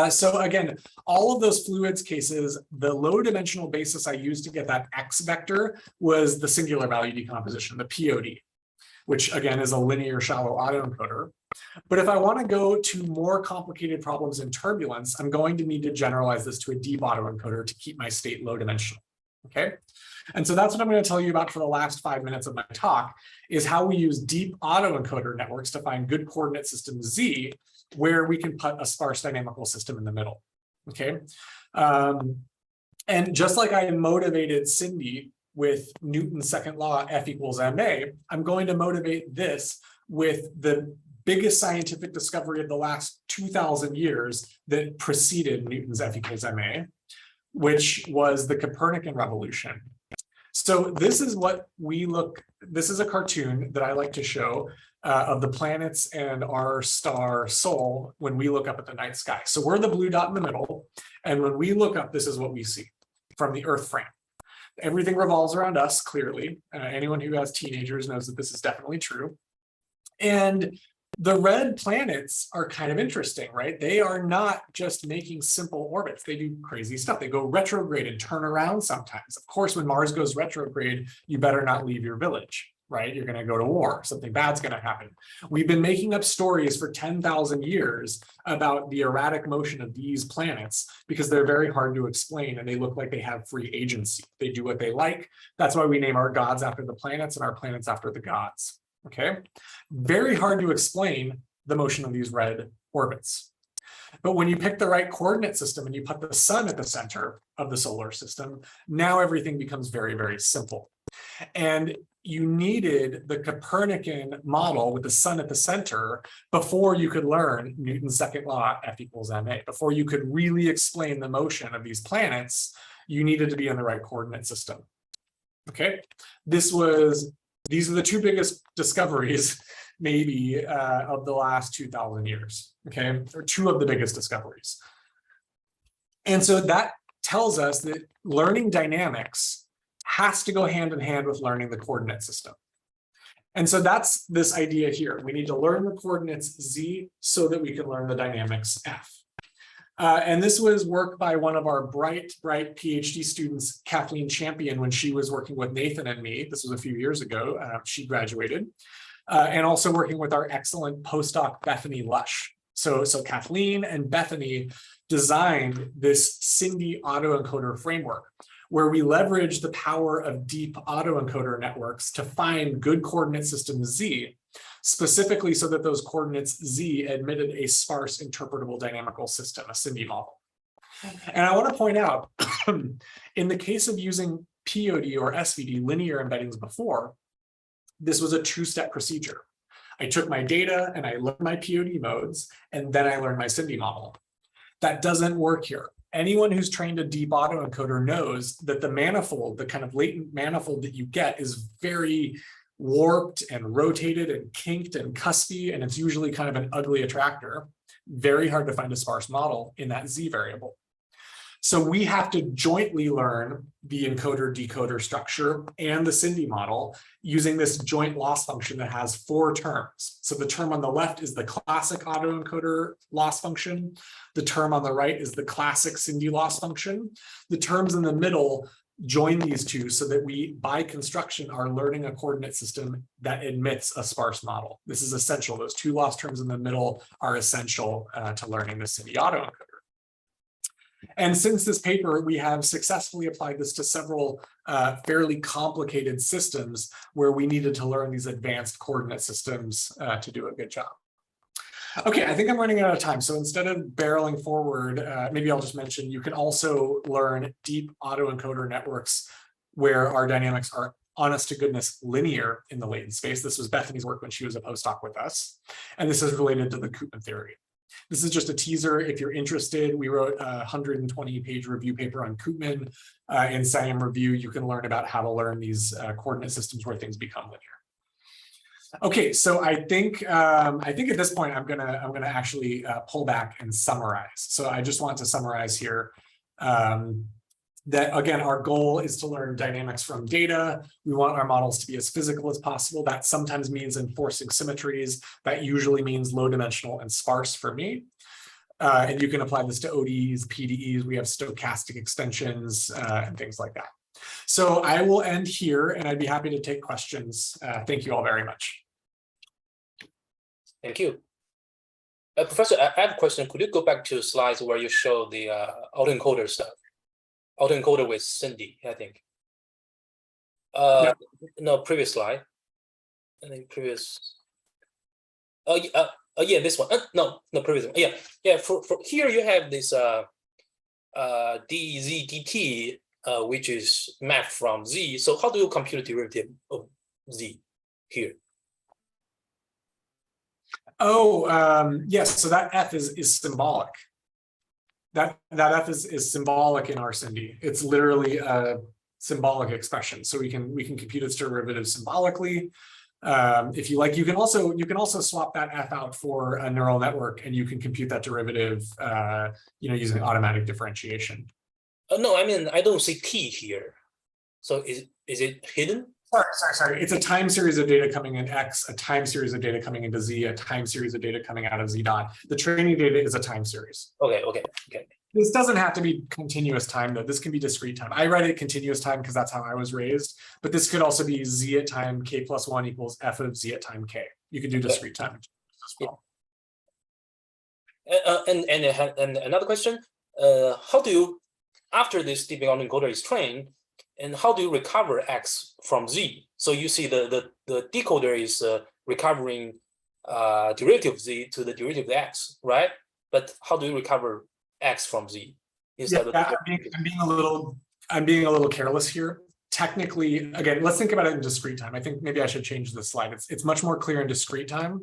So again, all of those fluids cases, the low dimensional basis I used to get that X vector was the singular value decomposition, the POD, which again is a linear shallow autoencoder. But if I want to go to more complicated problems in turbulence, I'm going to need to generalize this to a deep autoencoder to keep my state low dimensional. Okay. And so that's what I'm going to tell you about for the last 5 minutes of my talk, is how we use deep autoencoder networks to find good coordinate system Z, where we can put a sparse dynamical system in the middle. Okay. And just like I motivated Cindy with Newton's second law, F equals ma, I'm going to motivate this with the biggest scientific discovery of the last 2,000 years that preceded Newton's F equals ma, which was the Copernican revolution. So this is what we look, this is a cartoon that I like to show of the planets and our star Sol when we look up at the night sky. So we're the blue dot in the middle, and when we look up, this is what we see from the Earth frame. Everything revolves around us, clearly. Anyone who has teenagers knows that this is definitely true. And the red planets are kind of interesting, right? They are not just making simple orbits. They do crazy stuff. They go retrograde and turn around sometimes. Of course, when Mars goes retrograde, you better not leave your village, right? You're going to go to war. Something bad's going to happen. We've been making up stories for 10,000 years about the erratic motion of these planets because they're very hard to explain and they look like they have free agency. They do what they like. That's why we name our gods after the planets and our planets after the gods. Okay, very hard to explain the motion of these red orbits. But when you pick the right coordinate system and you put the sun at the center of the solar system, now everything becomes very, very simple. And you needed the Copernican model with the sun at the center before you could learn Newton's second law, F equals ma. Before you could really explain the motion of these planets, you needed to be in the right coordinate system. Okay, these are the two biggest discoveries, maybe, of the last 2,000 years, okay? Or two of the biggest discoveries. And so that tells us that learning dynamics has to go hand in hand with learning the coordinate system. And so that's this idea here. We need to learn the coordinates Z so that we can learn the dynamics F. And this was work by one of our bright PhD students, Kathleen Champion, when she was working with Nathan and me. This was a few years ago. She graduated. And also working with our excellent postdoc, Bethany Lush. So Kathleen and Bethany designed this Cindy autoencoder framework, where we leverage the power of deep autoencoder networks to find good coordinate system Z, specifically so that those coordinates Z admitted a sparse interpretable dynamical system, a Cindy model. And I want to point out, in the case of using POD or SVD, linear embeddings before, this was a two-step procedure. I took my data and I learned my POD modes, and then I learned my Cindy model. That doesn't work here. Anyone who's trained a deep autoencoder knows that the manifold, the kind of latent manifold that you get, is very warped and rotated and kinked and cuspy, and it's usually kind of an ugly attractor. Very hard to find a sparse model in that Z variable. So we have to jointly learn the encoder-decoder structure and the Cindy model using this joint loss function that has 4 terms. So the term on the left is the classic autoencoder loss function. The term on the right is the classic Cindy loss function. The terms in the middle join these two so that we, by construction, are learning a coordinate system that admits a sparse model. This is essential. Those two lost terms in the middle are essential to learning the SIMD autoencoder. And since this paper, we have successfully applied this to several fairly complicated systems where we needed to learn these advanced coordinate systems to do a good job. Okay, I think I'm running out of time. So instead of barreling forward, maybe I'll just mention you can also learn deep autoencoder networks where our dynamics are honest to goodness linear in the latent space. This was Bethany's work when she was a postdoc with us. And this is related to the Koopman theory. This is just a teaser. If you're interested, we wrote a 120-page review paper on Koopman in SAM Review. You can learn about how to learn these coordinate systems where things become linear. Okay, so I think at this point I'm gonna actually pull back and summarize. So I just want to summarize here that again, our goal is to learn dynamics from data. We want our models to be as physical as possible. That sometimes means enforcing symmetries. That usually means low dimensional and sparse for me. And you can apply this to ODEs, PDEs. We have stochastic extensions and things like that. So I will end here and I'd be happy to take questions. Thank you all very much. Thank you. Professor, I have a question. Could you go back to slides where you show the autoencoder stuff? Autoencoder with Cindy, I think. Yeah. No, previous slide. I think previous. Oh, yeah, this one. No, previous one. Yeah. For here you have this dz dt, which is mapped from z. So how do you compute the derivative of z here? Oh, yes. So that f is symbolic. That f is symbolic in our SIMD. It's literally a symbolic expression. So we can compute its derivative symbolically. If you like, you can also swap that f out for a neural network, and you can compute that derivative, using automatic differentiation. No, I mean I don't see t here. So is it hidden? Sorry. It's a time series of data coming in X, a time series of data coming into Z, a time series of data coming out of Z dot. The training data is a time series. Okay. This doesn't have to be continuous time though. This can be discrete time. I write it continuous time because that's how I was raised, but this could also be Z at time K plus 1 equals F of Z at time K. You can do discrete time as well. And another question, how do you, after this deep autoencoder is trained, and how do you recover X from Z? So you see the decoder is recovering derivative of Z to the derivative of X, right? But how do you recover X from Z? I'm being a little careless here. Technically, again, let's think about it in discrete time. I think maybe I should change this slide. It's much more clear in discrete time.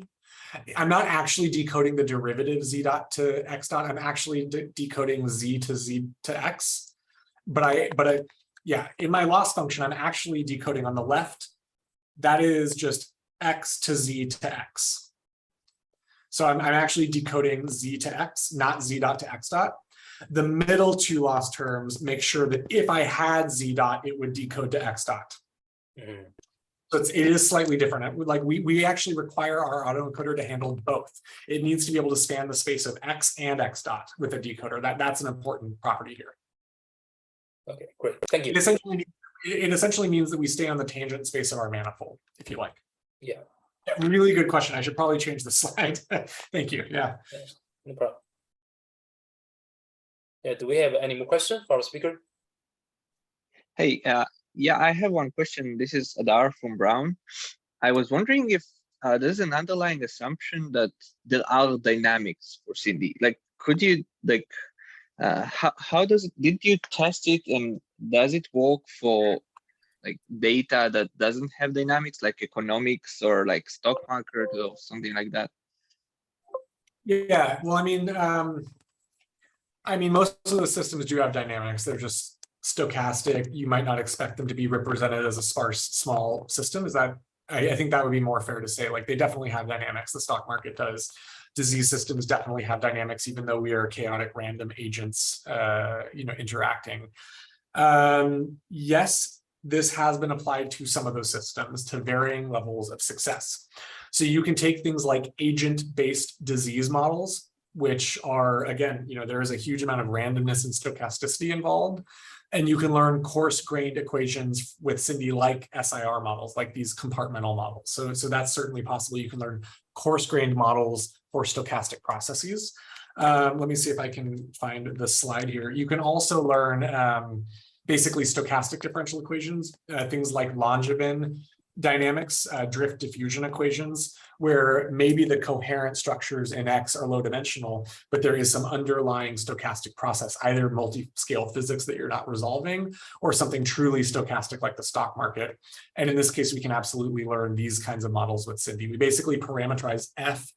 I'm not actually decoding the derivative Z dot to X dot. I'm actually decoding Z to X. Yeah, in my loss function, I'm actually decoding on the left. That is just X to Z to X. So I'm actually decoding Z to X, not Z dot to X dot. The middle two loss terms make sure that if I had Z dot, it would decode to X dot. Mm-hmm. So it is slightly different. Like we actually require our autoencoder to handle both. It needs to be able to span the space of X and X dot with a decoder. That's an important property here. Okay, great. Thank you. It essentially means that we stay on the tangent space of our manifold, if you like. Yeah. Really good question. I should probably change the slide. Thank you. Yeah. No problem. Yeah, do we have any more questions for our speaker? Hey, yeah, I have one question. This is Adar from Brown. I was wondering if there's an underlying assumption that there are dynamics for SIMD. Like, could you how does it, did you test it, and does it work for like data that doesn't have dynamics, like economics or like stock market or something like that? Yeah, well, I mean, most of the systems do have dynamics. They're just stochastic. You might not expect them to be represented as a sparse small system. I think that would be more fair to say. Like, they definitely have dynamics. The stock market does. Disease systems definitely have dynamics, even though we are chaotic random agents, interacting. Yes, this has been applied to some of those systems to varying levels of success. So you can take things like agent-based disease models, which are, again, there is a huge amount of randomness and stochasticity involved. And you can learn coarse-grained equations with Cindy like SIR models, like these compartmental models. So that's certainly possible. You can learn coarse-grained models for stochastic processes. Let me see if I can find the slide here. You can also learn basically stochastic differential equations, things like Langevin dynamics, drift diffusion equations, where maybe the coherent structures in X are low dimensional, but there is some underlying stochastic process, either multi-scale physics that you're not resolving, or something truly stochastic like the stock market. And in this case, we can absolutely learn these kinds of models with Cindy. We basically parameterize F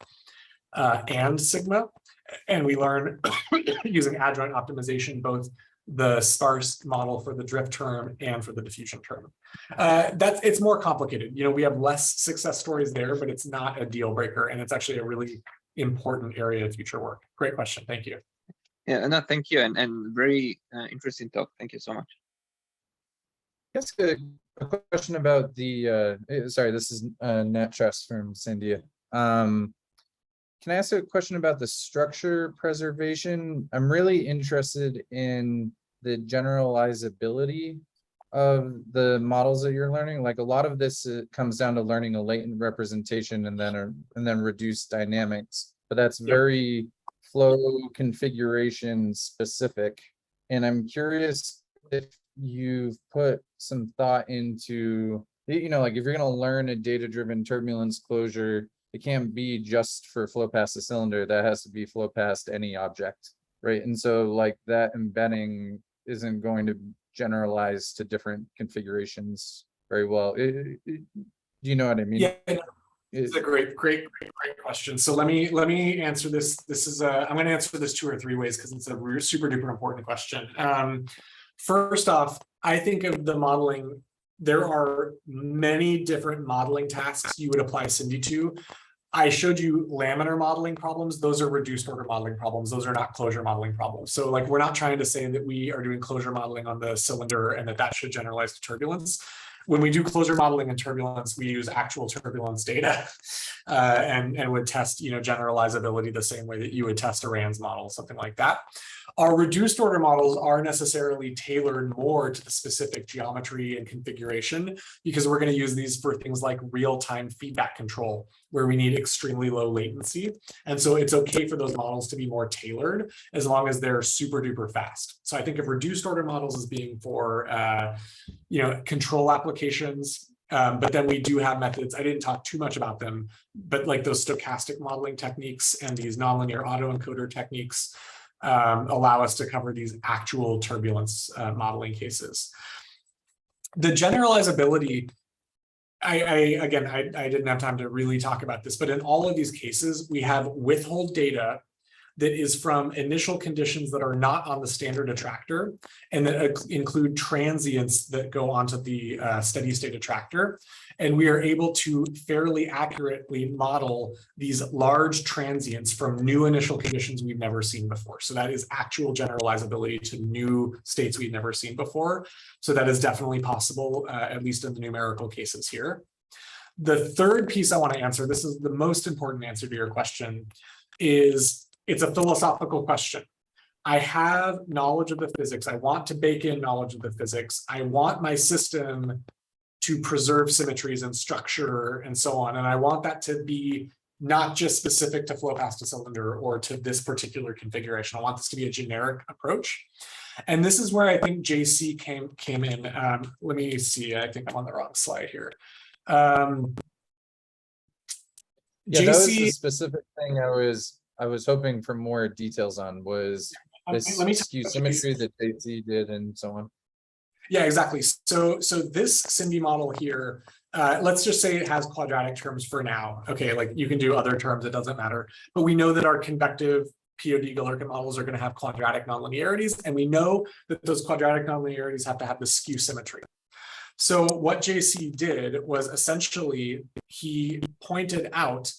and sigma, and we learn using adjoint optimization, both the sparse model for the drift term and for the diffusion term. It's more complicated. You know, we have less success stories there, but it's not a deal breaker, and it's actually a really important area of future work. Great question. Thank you. Yeah, no, thank you, and very interesting talk. Thank you so much. That's a question about the, sorry, this is Nat Trust from Sandia. Can I ask a question about the structure preservation? I'm really interested in the generalizability of the models that you're learning. Like a lot of this comes down to learning a latent representation and then reduced dynamics, but that's very flow configuration specific. And I'm curious if you've put some thought into, you know, like if you're going to learn a data-driven turbulence closure, it can't be just for flow past the cylinder. That has to be flow past any object, right? And so like that embedding isn't going to generalize to different configurations very well. Do you know what I mean? Yeah, it's a great question. So let me answer this. This is I'm going to answer this 2 or 3 ways because it's a super duper important question. First off, I think of the modeling. There are many different modeling tasks you would apply Cindy to. I showed you laminar modeling problems. Those are reduced order modeling problems. Those are not closure modeling problems. So like, we're not trying to say that we are doing closure modeling on the cylinder and that should generalize to turbulence. When we do closure modeling in turbulence, we use actual turbulence data and would test, you know, generalizability the same way that you would test a RANS model, something like that. Our reduced order models are necessarily tailored more to the specific geometry and configuration, because we're going to use these for things like real-time feedback control, where we need extremely low latency. And so it's okay for those models to be more tailored as long as they're super duper fast. So I think of reduced order models as being for, you know, control applications. But then we do have methods, I didn't talk too much about them, but like those stochastic modeling techniques and these nonlinear autoencoder techniques allow us to cover these actual turbulence modeling cases. The generalizability, I didn't have time to really talk about this, but in all of these cases, we have withhold data that is from initial conditions that are not on the standard attractor and that include transients that go onto the steady state attractor. And we are able to fairly accurately model these large transients from new initial conditions we've never seen before. So that is actual generalizability to new states we've never seen before. So that is definitely possible, at least in the numerical cases here. The third piece I want to answer, this is the most important answer to your question, is it's a philosophical question. I have knowledge of the physics. I want to bake in knowledge of the physics. I want my system to preserve symmetries and structure and so on. And I want that to be not just specific to flow past a cylinder or to this particular configuration. I want this to be a generic approach. And this is where I think JC came in. Let me see, I think I'm on the wrong slide here. Yeah, JC, that was the specific thing I was hoping for more details on, was this skew symmetry that JC did and so on. Yeah, exactly. So this Cindy model here, let's just say it has quadratic terms for now. Okay, like you can do other terms, it doesn't matter. But we know that our convective POD Galerkin models are going to have quadratic nonlinearities, and we know that those quadratic nonlinearities have to have the skew symmetry. So what JC did was essentially he pointed out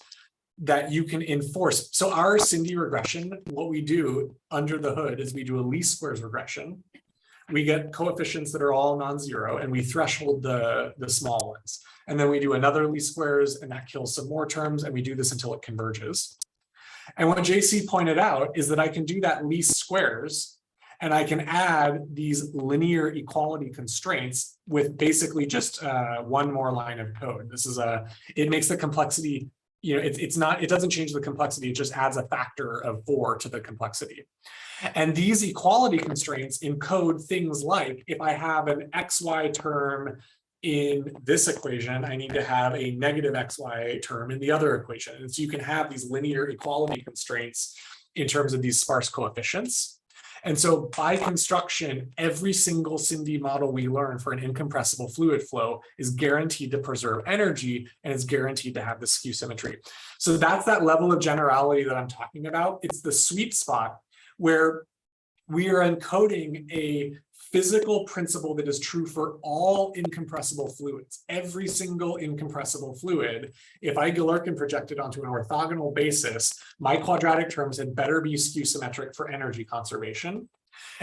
that you can enforce. So our Cindy regression, what we do under the hood is we do a least squares regression. We get coefficients that are all non-zero, and we threshold the small ones. And then we do another least squares, and that kills some more terms, and we do this until it converges. And what JC pointed out is that I can do that least squares, And I can add these linear equality constraints with basically just one more line of code. It makes the complexity, it doesn't change the complexity, it just adds a factor of 4 to the complexity. And these equality constraints encode things like, if I have an XY term in this equation, I need to have a negative XY term in the other equation. And so you can have these linear equality constraints in terms of these sparse coefficients. And so by construction, every single SIND model we learn for an incompressible fluid flow is guaranteed to preserve energy and is guaranteed to have the skew symmetry. So that's that level of generality that I'm talking about. It's the sweet spot where we are encoding a physical principle that is true for all incompressible fluids. Every single incompressible fluid, if I Galerkin project it onto an orthogonal basis, my quadratic terms had better be skew symmetric for energy conservation.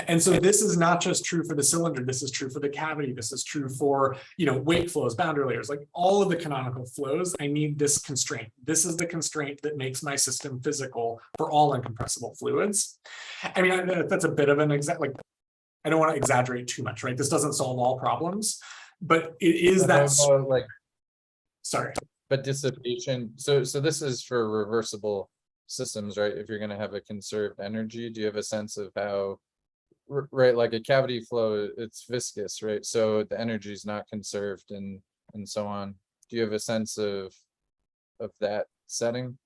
And so this is not just true for the cylinder, this is true for the cavity, this is true for, wake flows, boundary layers, like all of the canonical flows. I need this constraint. This is the constraint that makes my system physical for all incompressible fluids. I mean, that's a bit of an exact, I don't want to exaggerate too much, right? This doesn't solve all problems, but it is sorry. But dissipation, so this is for reversible systems, right? If you're going to have a conserved energy, do you have a sense of how, right, like a cavity flow, it's viscous, right? So the energy is not conserved and so on. Do you have a sense of that setting?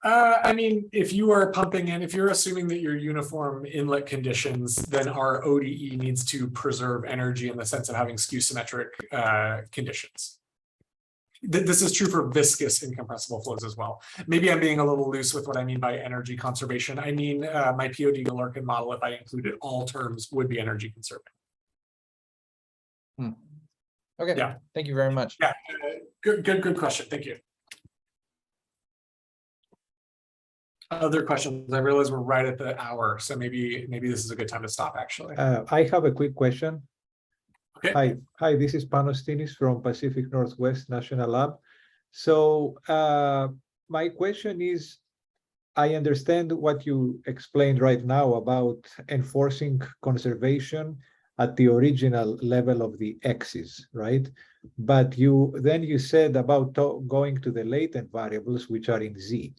I mean, if you are pumping in, if you're assuming that your uniform inlet conditions, then our ODE needs to preserve energy in the sense of having skew symmetric conditions. This is true for viscous incompressible flows as well. Maybe I'm being a little loose with what I mean by energy conservation. I mean, my POD Galerkin model, if I included all terms, would be energy conserving. Okay. Yeah. Thank you very much. Yeah. Good question. Thank you. Other questions? I realize we're right at the hour, so maybe this is a good time to stop. Actually, I have a quick question. Okay. Hi. This is Panos Tinis from Pacific Northwest National Lab. So my question is, I understand what you explained right now about enforcing conservation at the original level of the x's, right? But then you said about going to the latent variables, which are in z,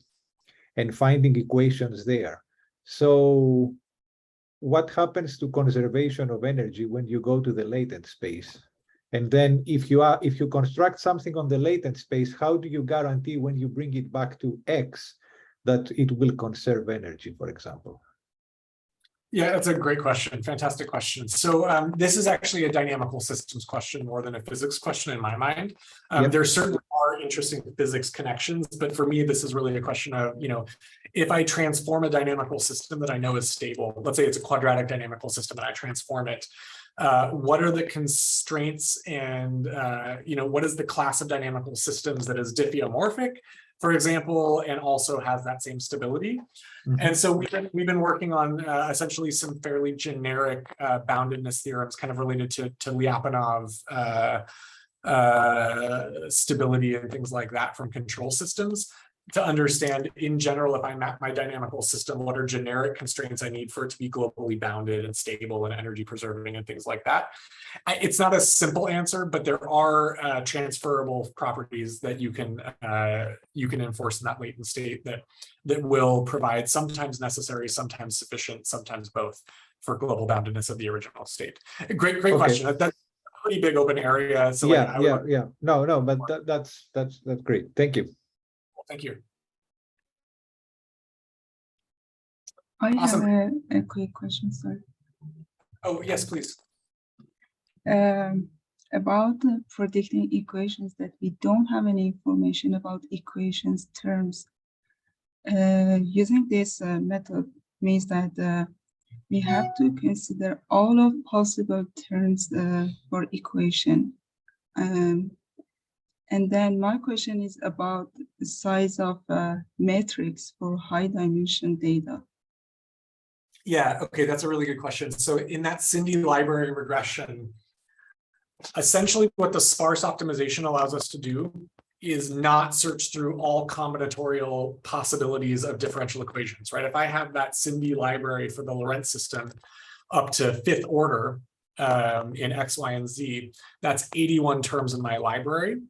and finding equations there. So what happens to conservation of energy when you go to the latent space? And then if you construct something on the latent space, how do you guarantee when you bring it back to X that it will conserve energy, for example? Yeah, that's a great question. Fantastic question. So this is actually a dynamical systems question more than a physics question in my mind. There certainly are interesting physics connections, but for me, this is really a question of, if I transform a dynamical system that I know is stable, let's say it's a quadratic dynamical system and I transform it, what are the constraints and, what is the class of dynamical systems that is diffeomorphic, for example, and also has that same stability. Mm-hmm. And so we've been working on essentially some fairly generic boundedness theorems kind of related to Lyapunov stability and things like that from control systems to understand in general, if I map my dynamical system, what are generic constraints I need for it to be globally bounded and stable and energy preserving and things like that. It's not a simple answer, but there are transferable properties that you can enforce in that latent state that will provide sometimes necessary, sometimes sufficient, sometimes both for global boundedness of the original state. Great okay. Question. That's a pretty big open area. So yeah. No, but that's great. Thank you. Thank you. I have a quick question, sorry. Oh, yes, please. About predicting equations that we don't have any information about equations terms. Using this method means that we have to consider all of possible terms for equation. And then my question is about the size of matrix for high dimension data. Yeah, okay, that's a really good question. So in that SIND library regression, essentially what the sparse optimization allows us to do is not search through all combinatorial possibilities of differential equations, right? If I have that Cindy library for the Lorenz system up to 5th order in X, Y, and Z, that's 81 terms in my library.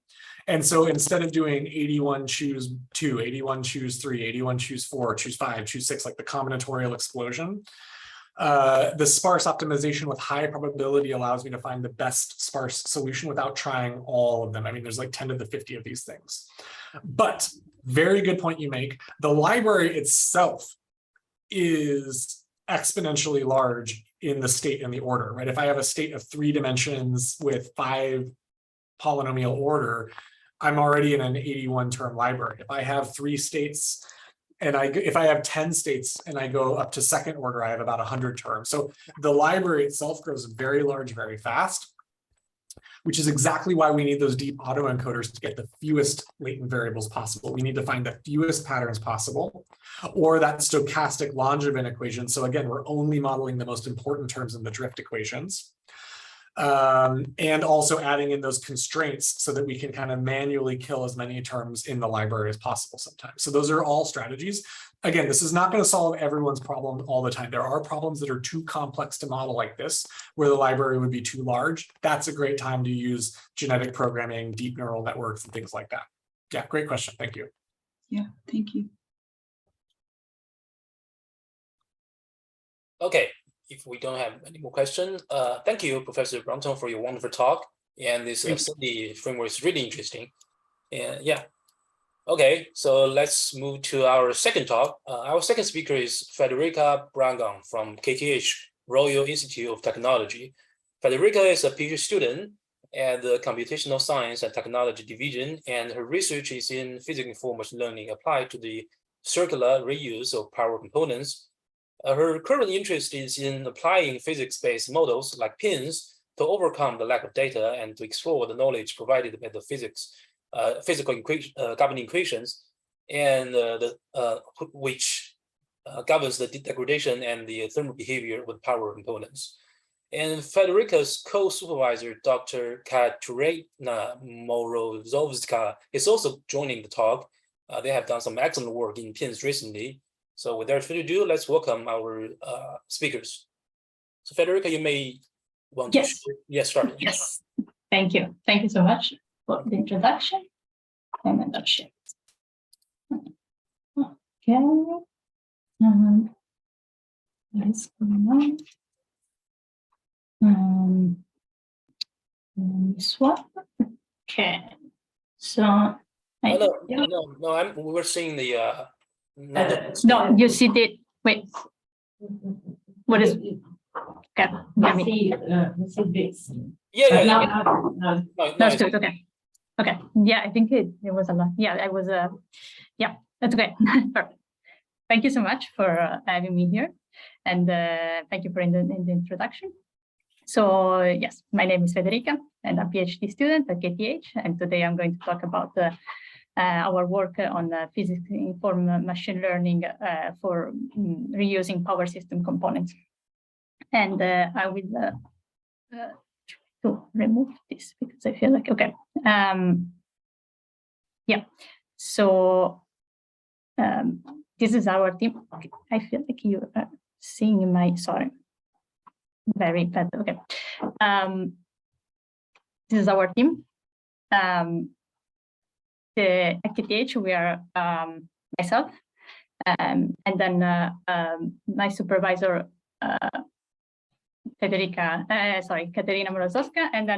And so instead of doing 81 choose 2, 81 choose 3, 81 choose 4, choose 5, choose 6, like the combinatorial explosion, the sparse optimization with high probability allows me to find the best sparse solution without trying all of them. I mean, there's like 10 to the 50 of these things. But very good point you make. The library itself is exponentially large in the state and the order, right? If I have a state of 3 dimensions with 5 polynomial order, I'm already in an 81 term library. If I have 3 states and if I have 10 states and I go up to 2nd order, I have about 100 terms. So the library itself grows very large, very fast, which is exactly why we need those deep autoencoders to get the fewest latent variables possible. We need to find the fewest patterns possible, or that stochastic Langevin equation. So again, we're only modeling the most important terms in the drift equations. And also adding in those constraints so that we can kind of manually kill as many terms in the library as possible sometimes. So those are all strategies. Again, this is not going to solve everyone's problem all the time. There are problems that are too complex to model like this, where the library would be too large. That's a great time to use genetic programming, deep neural networks, and things like that. Yeah, great question. Thank you. Yeah, thank you. Okay. If we don't have any more questions, thank you, Professor Brunton, for your wonderful talk. And this Cindy framework is really interesting. And yeah, okay, so let's move to our second talk. Our second speaker is Federica Bragone from KTH, Royal Institute of Technology. Federica is a PhD student at the Computational Science and Technology Division, and her research is in physics-informed machine learning applied to the circular reuse of power components. Her current interest is in applying physics-based models like pins to overcome the lack of data and to explore the knowledge provided by the physical governing equations, and which governs the degradation and the thermal behavior with power components. And Federica's co-supervisor, Dr. Katerina Morozovska, is also joining the talk. They have done some excellent work in pins recently. So without further ado, let's welcome our speakers. So Federica, you may want to start. Yes, thank you. Thank you so much for the introduction. And then I'll share. Okay. What's going on? This one. Okay. So we're seeing the no, you see the wait. What is okay? Yeah. That's good. Okay. Okay. Yeah, I think it was a lot. Yeah, I was yeah, that's okay. Perfect. Thank you so much for having me here, and thank you for in the introduction. So yes, my name is Federica, and I'm a PhD student at KTH, and today I'm going to talk about our work on physics-informed machine learning for reusing power system components. And I will to remove this because I feel like, okay. Yeah, so this is our team. Okay. I feel like you are seeing my, sorry, very bad, okay. This is our team. The KTH, we are myself, and then my supervisor, Federica, Katerina Morozovska, and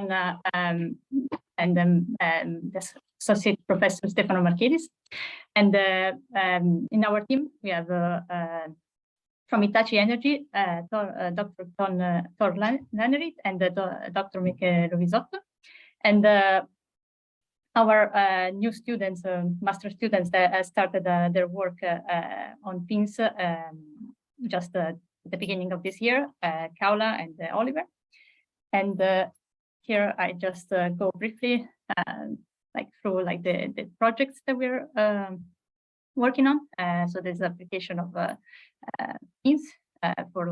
then the associate professor Stefano Marchidis. And in our team, we have from Hitachi Energy, Dr. Thor Lannerit and Dr. Michele Rovisotto. And our new students, master students that started their work on pins just at the beginning of this year, Kaula and Oliver. And here I just go briefly through the projects that we're working on. So there's application of pins for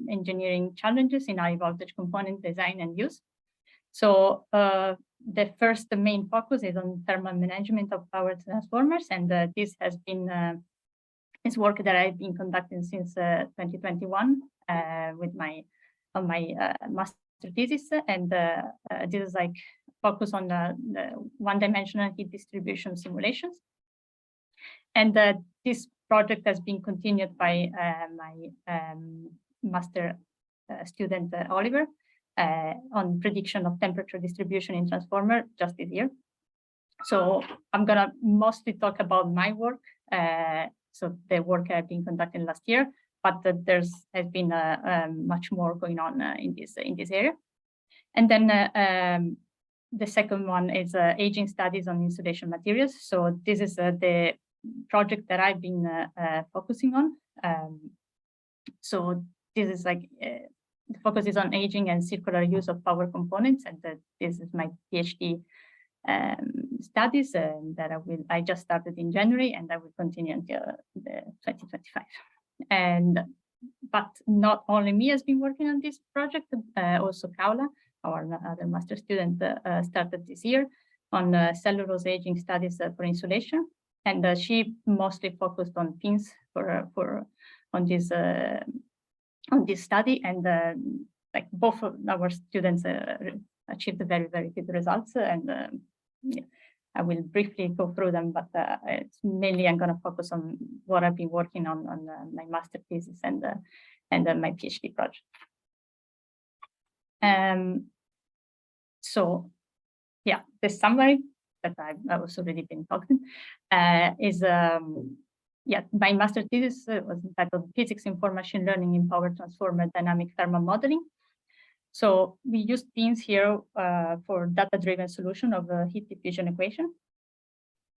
engineering challenges in high voltage component design and use. So the first main focus is on thermal management of power transformers, and this has been it's work that I've been conducting since 2021 with my master thesis, and this is like focus on the one-dimensional heat distribution simulations. And this project has been continued by my master student Oliver on prediction of temperature distribution in transformer just this year. So I'm gonna mostly talk about my work, so the work I've been conducting last year, but has been much more going on in this area. And then the second one is aging studies on insulation materials. So this is the project that I've been focusing on. So this is like the focus is on aging and circular use of power components, and this is my PhD studies that I just started in January, and I will continue until the 2025. But not only me has been working on this project, also Callahan, our other master student, started this year on cellulose aging studies for insulation, and she mostly focused on pins on this study, and like both of our students achieved very, very good results, and yeah, I will briefly go through them, but it's mainly I'm going to focus on what I've been working on my master thesis and my PhD project. So yeah, the summary that I've also already been talking is yeah, my master thesis was entitled Physics Informed Machine Learning in Power Transformer Dynamic Thermal Modeling. So we used pins here for data-driven solution of the heat diffusion equation.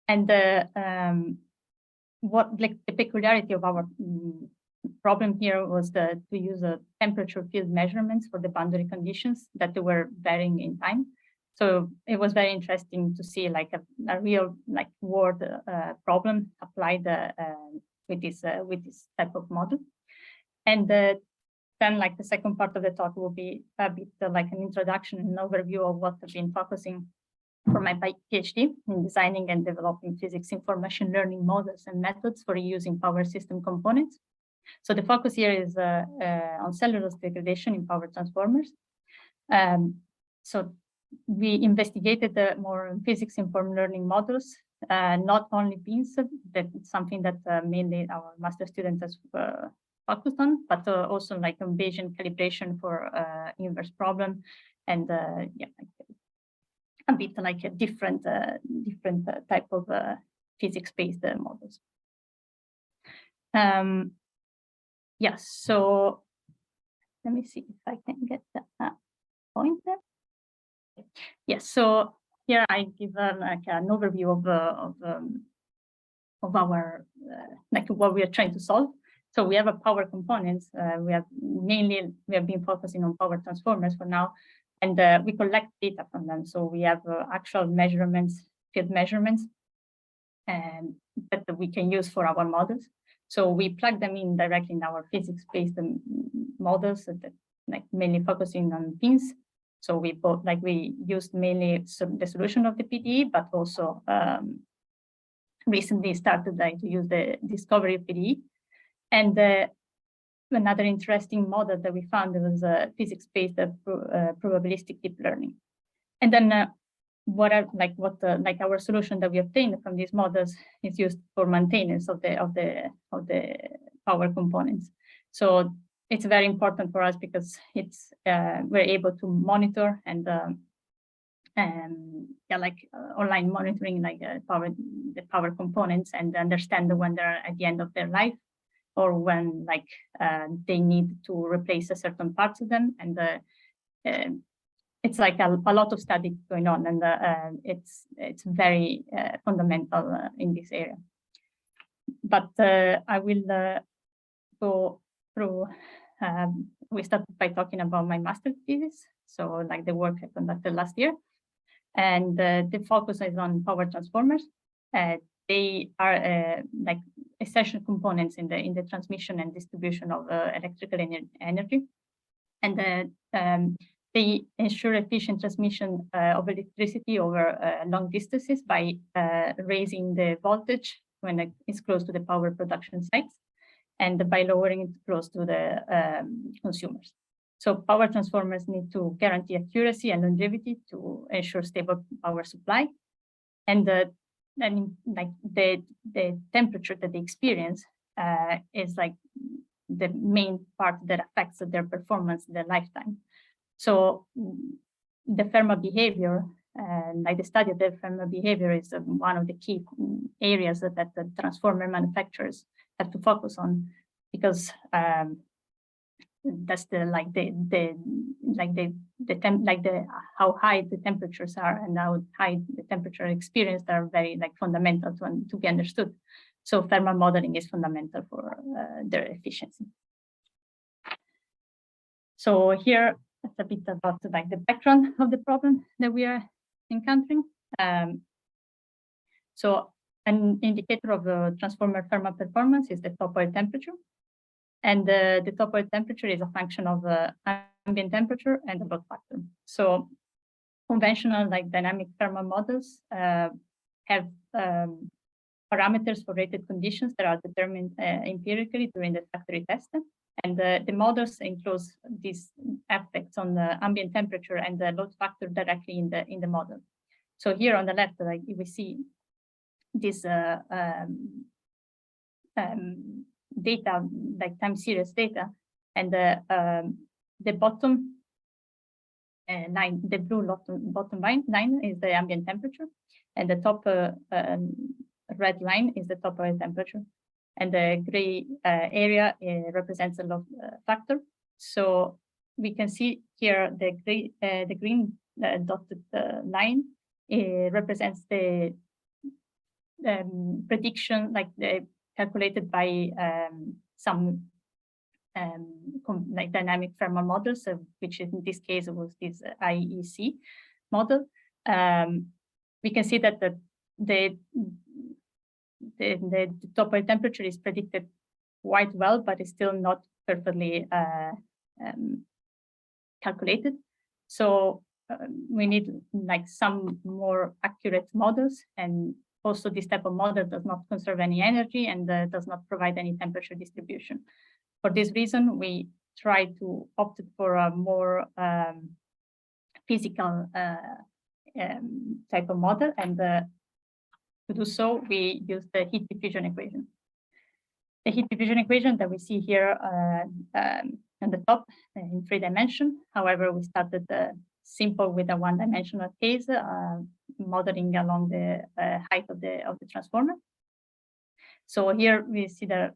And what like the peculiarity of our problem here was to use a temperature field measurements for the boundary conditions that they were varying in time. So it was very interesting to see like a real like world problem applied with this type of model. And then like the second part of the talk will be a bit like an introduction and overview of what I've been focusing for my PhD in designing and developing physics informed machine learning models and methods for using power system components. So the focus here is on cellulose degradation in power transformers. So we investigated the more physics-informed learning models, not only beams, that's something that mainly our master student has focused on, but also like Bayesian calibration for inverse problem, and yeah, like a bit like a different type of physics-based models. Yes, so let me see if I can get that point there. Yes, so here I give like an overview of our like what we are trying to solve. So we have a power components. We have been focusing on power transformers for now, and we collect data from them. So we have actual measurements, field measurements, and that we can use for our models. So we plug them in directly in our physics-based models that like mainly focusing on pins. So we used mainly the solution of the PDE, but also recently started to use the discovery of PDE. And another interesting model that we found was physics-based probabilistic deep learning. And then our solution that we obtained from these models is used for maintenance of the power components. So it's very important for us because it's we're able to monitor and online monitoring the power components and understand when they're at the end of their life, or when they need to replace a certain parts of them. And it's like a lot of study going on, and it's very fundamental in this area. But I will go through. We started by talking about my master's thesis, so like the work I conducted last year, and the focus is on power transformers. They are like essential components in the transmission and distribution of electrical energy, and they ensure efficient transmission of electricity over long distances by raising the voltage when it's close to the power production sites, and by lowering it close to the consumers. So power transformers need to guarantee accuracy and longevity to ensure stable power supply. And like the temperature that they experience is like the main part that affects their performance in their lifetime. So the thermal behavior, like the study of the thermal behavior, is one of the key areas that the transformer manufacturers have to focus on, because that's how high the temperatures are and how high the temperature experienced are very like fundamental to be understood. So thermal modeling is fundamental for their efficiency. So here it's a bit about like the background of the problem that we are encountering. So an indicator of the transformer thermal performance is the top oil temperature. And the top oil temperature is a function of ambient temperature and the load factor. So conventional like dynamic thermal models have parameters for rated conditions that are determined empirically during the factory test. And the models enclose these effects on the ambient temperature and the load factor directly in the model. So here on the left, like we see this data, like time series data, and the bottom line, the blue bottom line is the ambient temperature, and the top red line is the top oil temperature, and the gray area represents the load factor. So we can see here the green dotted line represents the prediction, like the calculated by some like dynamic thermal models, which in this case was this IEC model. We can see that the top oil temperature is predicted quite well, but it's still not perfectly calculated. So we need like some more accurate models, and also this type of model does not conserve any energy and does not provide any temperature distribution. For this reason, we try to opt for a more physical type of model, and to do so, we use the heat diffusion equation. The heat diffusion equation that we see here on the top in 3 dimensions. However, we started simple with a 1-dimensional case, modeling along the height of the transformer. So here we see the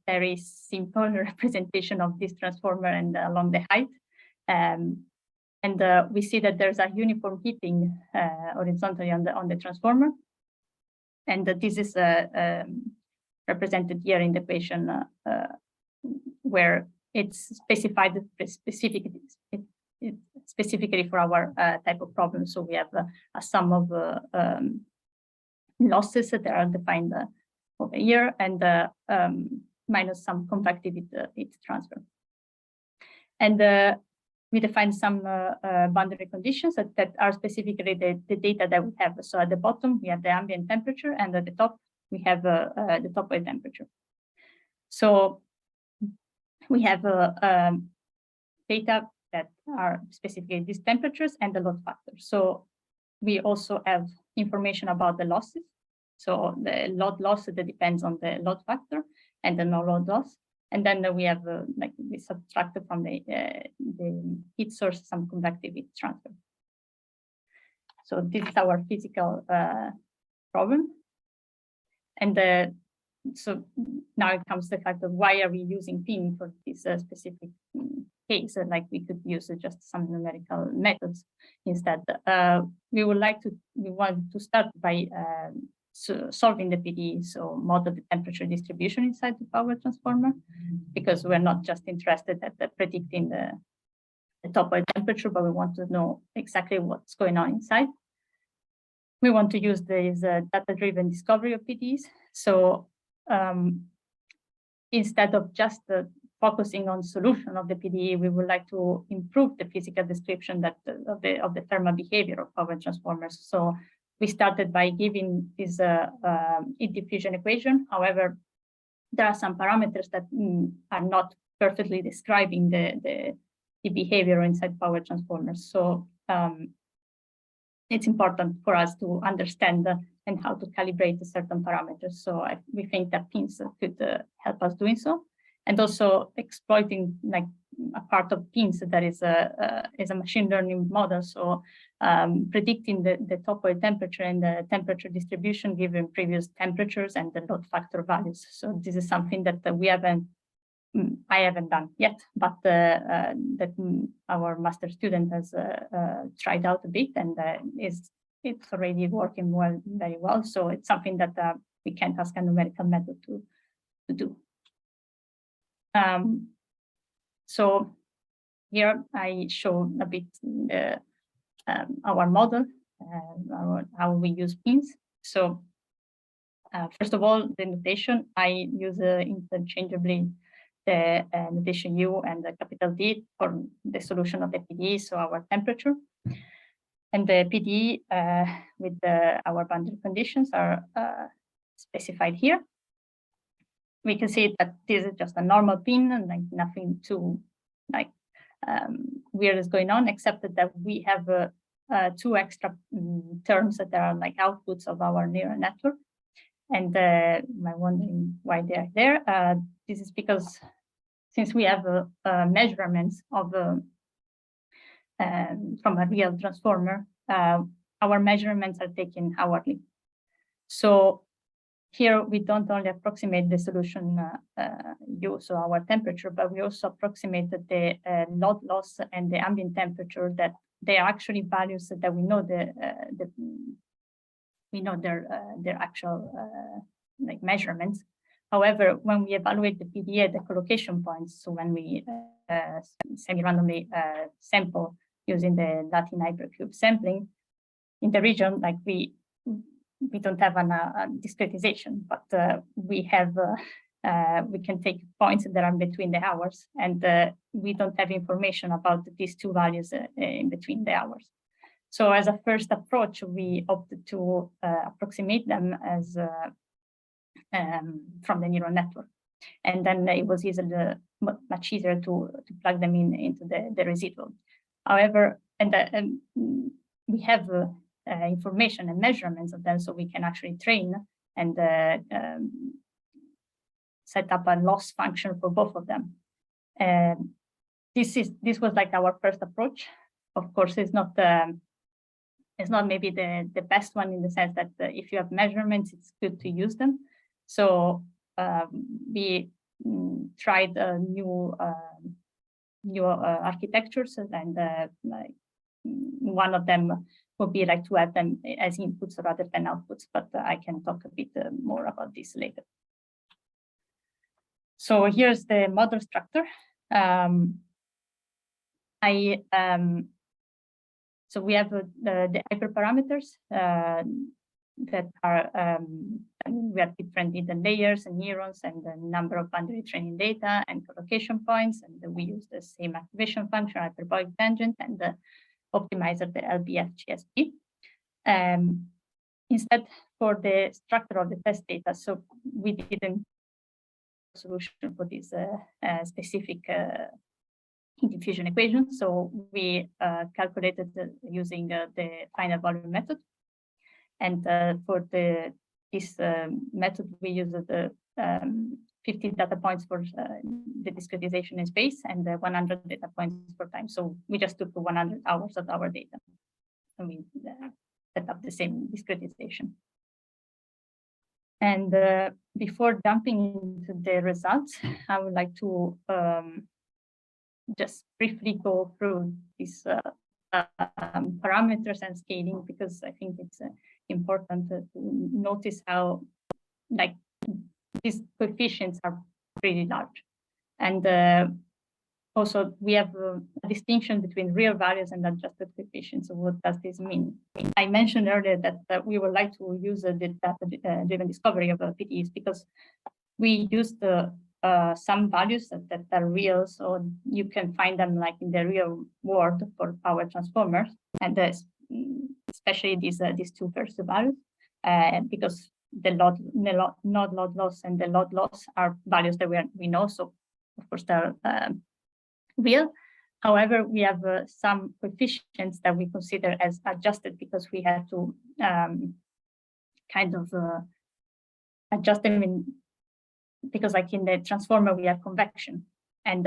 very simple representation of this transformer and along the height. And we see that there's a uniform heating horizontally on the transformer. And this is represented here in the equation where it's specified specifically for our type of problem. So we have a sum of losses that are defined over here, and minus some convective heat transfer. And we define some boundary conditions that are specifically the data that we have. So at the bottom, we have the ambient temperature, and at the top, we have the top oil temperature. So we have data that are specifically these temperatures and the load factor. So we also have information about the losses. So the load loss that depends on the load factor and the no load loss. And then we have like we subtracted from the heat source some convective heat transfer. So this is our physical problem. And so now it comes to the fact of why are we using PIN for this specific case? Like we could use just some numerical methods instead. We want to start by solving the PD, so model the temperature distribution inside the power transformer, because we're not just interested at predicting the top oil temperature, but we want to know exactly what's going on inside. We want to use this data-driven discovery of PDs. So instead of just focusing on solution of the PDE, we would like to improve the physical description that of the thermal behavior of power transformers. So we started by giving this heat diffusion equation. However, there are some parameters that are not perfectly describing the behavior inside power transformers. So it's important for us to understand and how to calibrate certain parameters. So we think that pins could help us doing so, and also exploiting like a part of pins that is a machine learning model. So predicting the top oil temperature and the temperature distribution given previous temperatures and the load factor values. So this is something that I haven't done yet, but that our master student has tried out a bit, and it's already working very well. So it's something that we can't ask a numerical method to do. So here I show a bit our model, how we use pins. So first of all, the notation, I use interchangeably the notation U and the capital D for the solution of the PDE, so our temperature. And the PDE with our boundary conditions are specified here. We can see that this is just a normal pin and like nothing too weird is going on, except that we have two extra terms that are like outputs of our neural network. And I'm wondering why they are there. This is because since we have measurements of from a real transformer, our measurements are taken hourly. So here we don't only approximate the solution U, so our temperature, but we also approximate the load loss and the ambient temperature, that they are actually values that we know their actual like measurements. However, when we evaluate the PDE at the collocation points, so when we semi-randomly sample using the Latin hypercube sampling in the region, like we don't have a discretization, but we have we can take points that are between the hours, and we don't have information about these two values in between the hours. So as a first approach, we opted to approximate them as from the neural network, and then it was much easier to plug them into the residual. However, we have information and measurements of them, so we can actually train and set up a loss function for both of them. This was like our first approach. Of course, it's not maybe the best one, in the sense that if you have measurements, it's good to use them. So we tried new architectures, and like one of them would be like to have them as inputs rather than outputs, but I can talk a bit more about this later. So here's the model structure. So we have the hyperparameters that are, we have different hidden layers and neurons and the number of boundary training data and collocation points, and we use the same activation function, hyperbolic tangent, and the optimizer, the LBF GSP. Instead, for the structure of the test data, so we didn't solution for this specific diffusion equation. So we calculated using the final volume method. And for this method, we used the 50 data points for the discretization in space and 100 data points for time. So we just took 100 hours of our data, and we set up the same discretization. And before jumping into the results, I would like to just briefly go through these parameters and scaling, because I think it's important to notice how like these coefficients are pretty large. And also we have a distinction between real values and adjusted coefficients. So what does this mean? I mentioned earlier that we would like to use the data-driven discovery of PDEs, because we used some values that are real, so you can find them like in the real world for power transformers, and especially these two first values, because the node load loss and the load loss are values that we know, so of course they're real. However, we have some coefficients that we consider as adjusted because we had to kind of adjust them because like in the transformer we have convection, and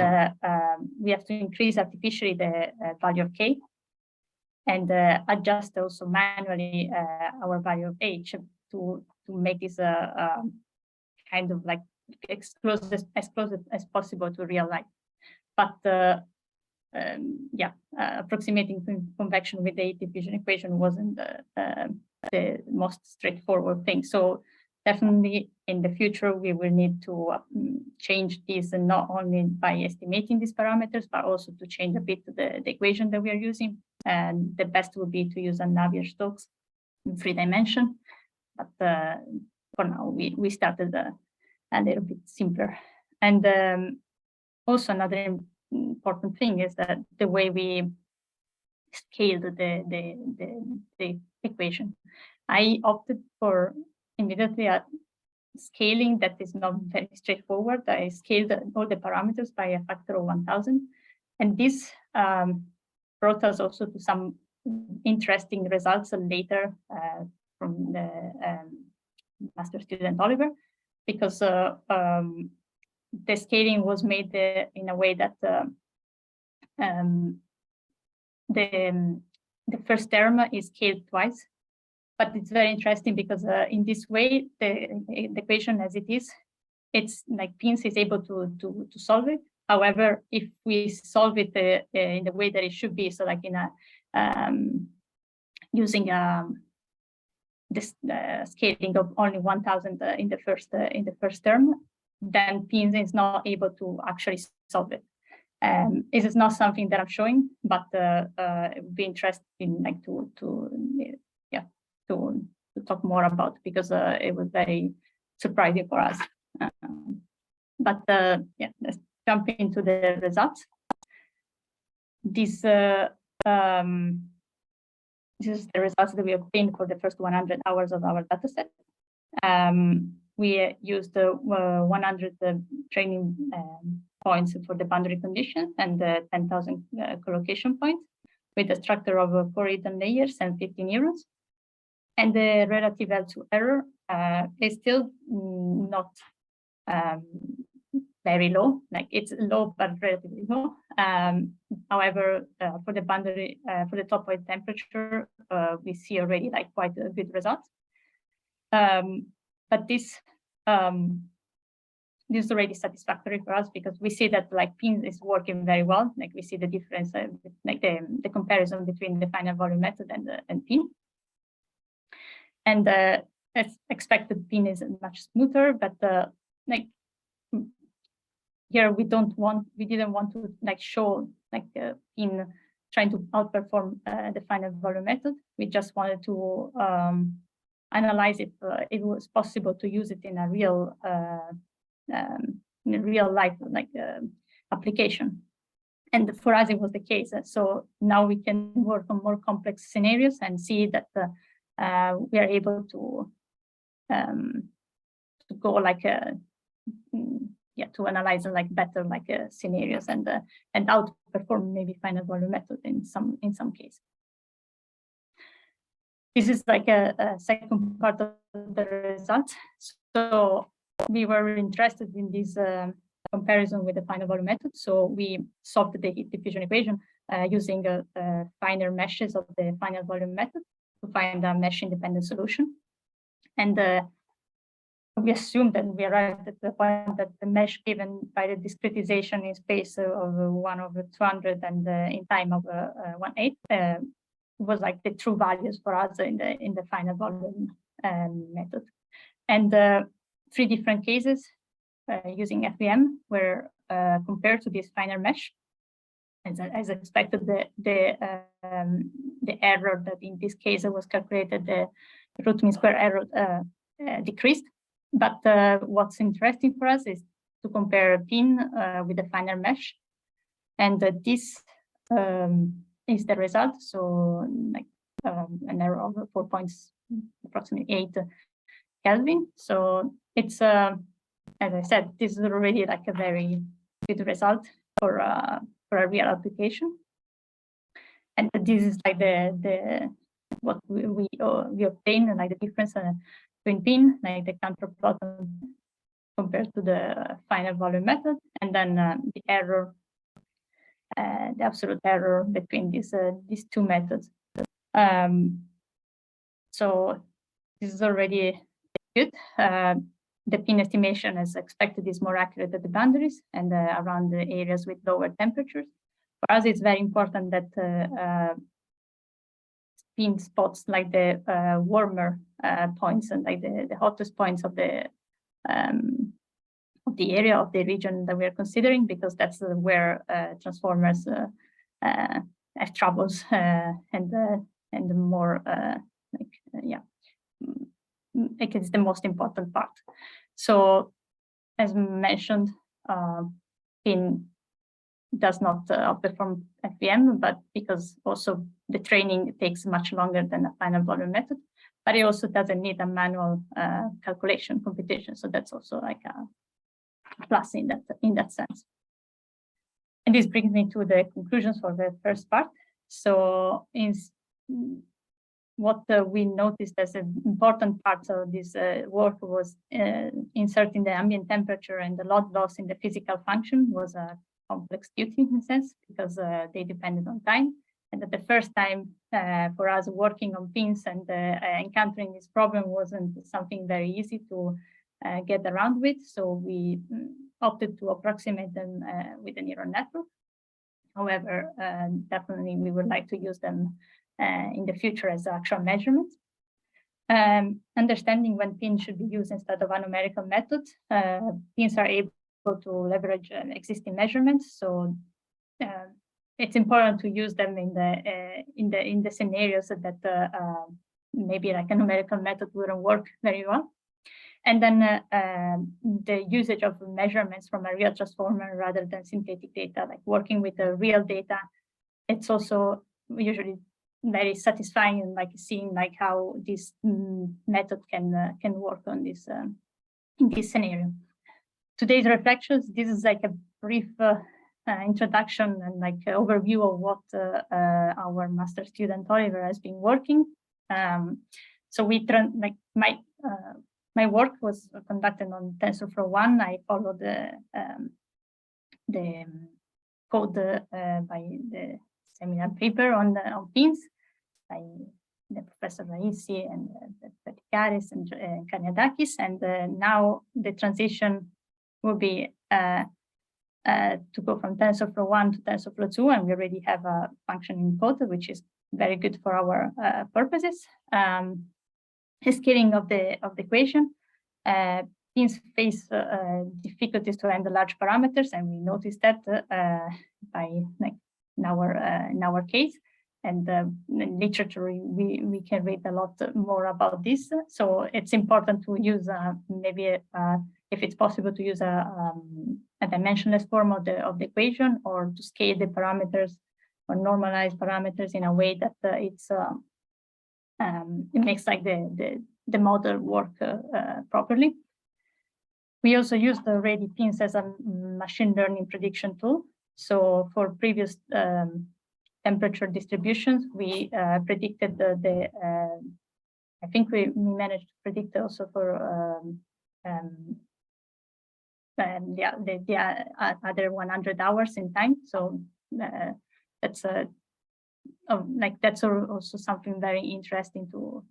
we have to increase artificially the value of K, and adjust also manually our value of H to make this kind of like as close as possible to real life. But approximating convection with the heat diffusion equation wasn't the most straightforward thing. So definitely in the future, we will need to change this, and not only by estimating these parameters, but also to change a bit the equation that we are using. And the best would be to use a Navier-Stokes in 3 dimension. But for now, we started a little bit simpler. And also another important thing is that the way we scaled the equation. I opted for immediately a scaling that is not very straightforward. I scaled all the parameters by a factor of 1000. And this brought us also to some interesting results later from the master student Oliver, because the scaling was made in a way that the first term is scaled twice. But it's very interesting because in this way, the equation as it is, it's like Pins is able to solve it. However, if we solve it in the way that it should be, so like in a using this scaling of only 1000 in the first term, then Pins is not able to actually solve it. This is not something that I'm showing, but it would be interesting like to talk more about, because it was very surprising for us. Let's jump into the results. This is the results that we obtained for the first 100 hours of our dataset. We used 100 training points for the boundary conditions and 10,000 collocation points with a structure of 4 hidden layers and 15 neurons. And the relative L2 error is still not very low, like it's low but relatively low. However, for the boundary, for the top point temperature, we see already like quite a good result. But this is already satisfactory for us, because we see that like Pins is working very well. Like we see the difference, like the comparison between the final volume method and Pin. And as expected, Pin is much smoother, but like here we didn't want to like show like Pin trying to outperform the final volume method. We just wanted to analyze if it was possible to use it in a real life like application. And for us, it was the case. So now we can work on more complex scenarios and see that we are able to go like to analyze like better like scenarios and outperform maybe final volume method in some cases. This is like a second part of the result. So we were interested in this comparison with the final volume method. So we solved the heat diffusion equation using finer meshes of the final volume method to find a mesh independent solution. And we assumed that we arrived at the point that the mesh given by the discretization in space of 1/200 and in time of 1/8 was like the true values for us in the final volume method. And 3 different cases using FEM were compared to this finer mesh. As expected, the error that in this case was calculated, the root mean square error decreased. But what's interesting for us is to compare a pin with a finer mesh. And this is the result. So like an error of 4 points, approximately 8 Kelvin. So it's, as I said, this is already like a very good result for a real application. And this is like the what we obtain, like the difference between pin, like the counterplot compared to the final volume method, and then the error, the absolute error between these two methods. So this is already good. The pin estimation, as expected, is more accurate at the boundaries and around the areas with lower temperatures. For us, it's very important that pin spots like the warmer points and like the hottest points of the area of the region that we are considering, because that's where transformers have troubles and more like it's the most important part. So as mentioned, pin does not outperform FVM, but because also the training takes much longer than a final volume method, but it also doesn't need a manual calculation computation. So that's also like a plus in that sense. And this brings me to the conclusions for the first part. So what we noticed as an important part of this work was inserting the ambient temperature and the load loss in the physical function was a complex duty in a sense, because they depended on time. And at the first time for us working on pins and encountering this problem wasn't something very easy to get around with. So we opted to approximate them with a neural network. However, definitely we would like to use them in the future as actual measurements. Understanding when pins should be used instead of a numerical method, pins are able to leverage existing measurements. So it's important to use them in the scenarios that maybe like a numerical method wouldn't work very well. And then the usage of measurements from a real transformer rather than synthetic data, like working with the real data, it's also usually very satisfying and like seeing like how this method can work on this in this scenario. Today's reflections, this is like a brief introduction and like overview of what our master student Oliver has been working. So we like my work was conducted on TensorFlow 1. I followed the code by the seminar paper on pins by the Professor Raisi and Federica and Kaniadakis. And now the transition will be to go from TensorFlow 1 to TensorFlow 2, and we already have a functioning code, which is very good for our purposes. Scaling of the equation. Pins face difficulties to handle large parameters, and we noticed that by like in our case. And in literature, we can read a lot more about this. So it's important to use maybe if it's possible to use a dimensionless form of the equation, or to scale the parameters or normalize parameters in a way that it's it makes like the model work properly. We also used already pins as a machine learning prediction tool. So for previous temperature distributions, we predicted I think we managed to predict also for the other 100 hours in time. So that's that's also something very interesting to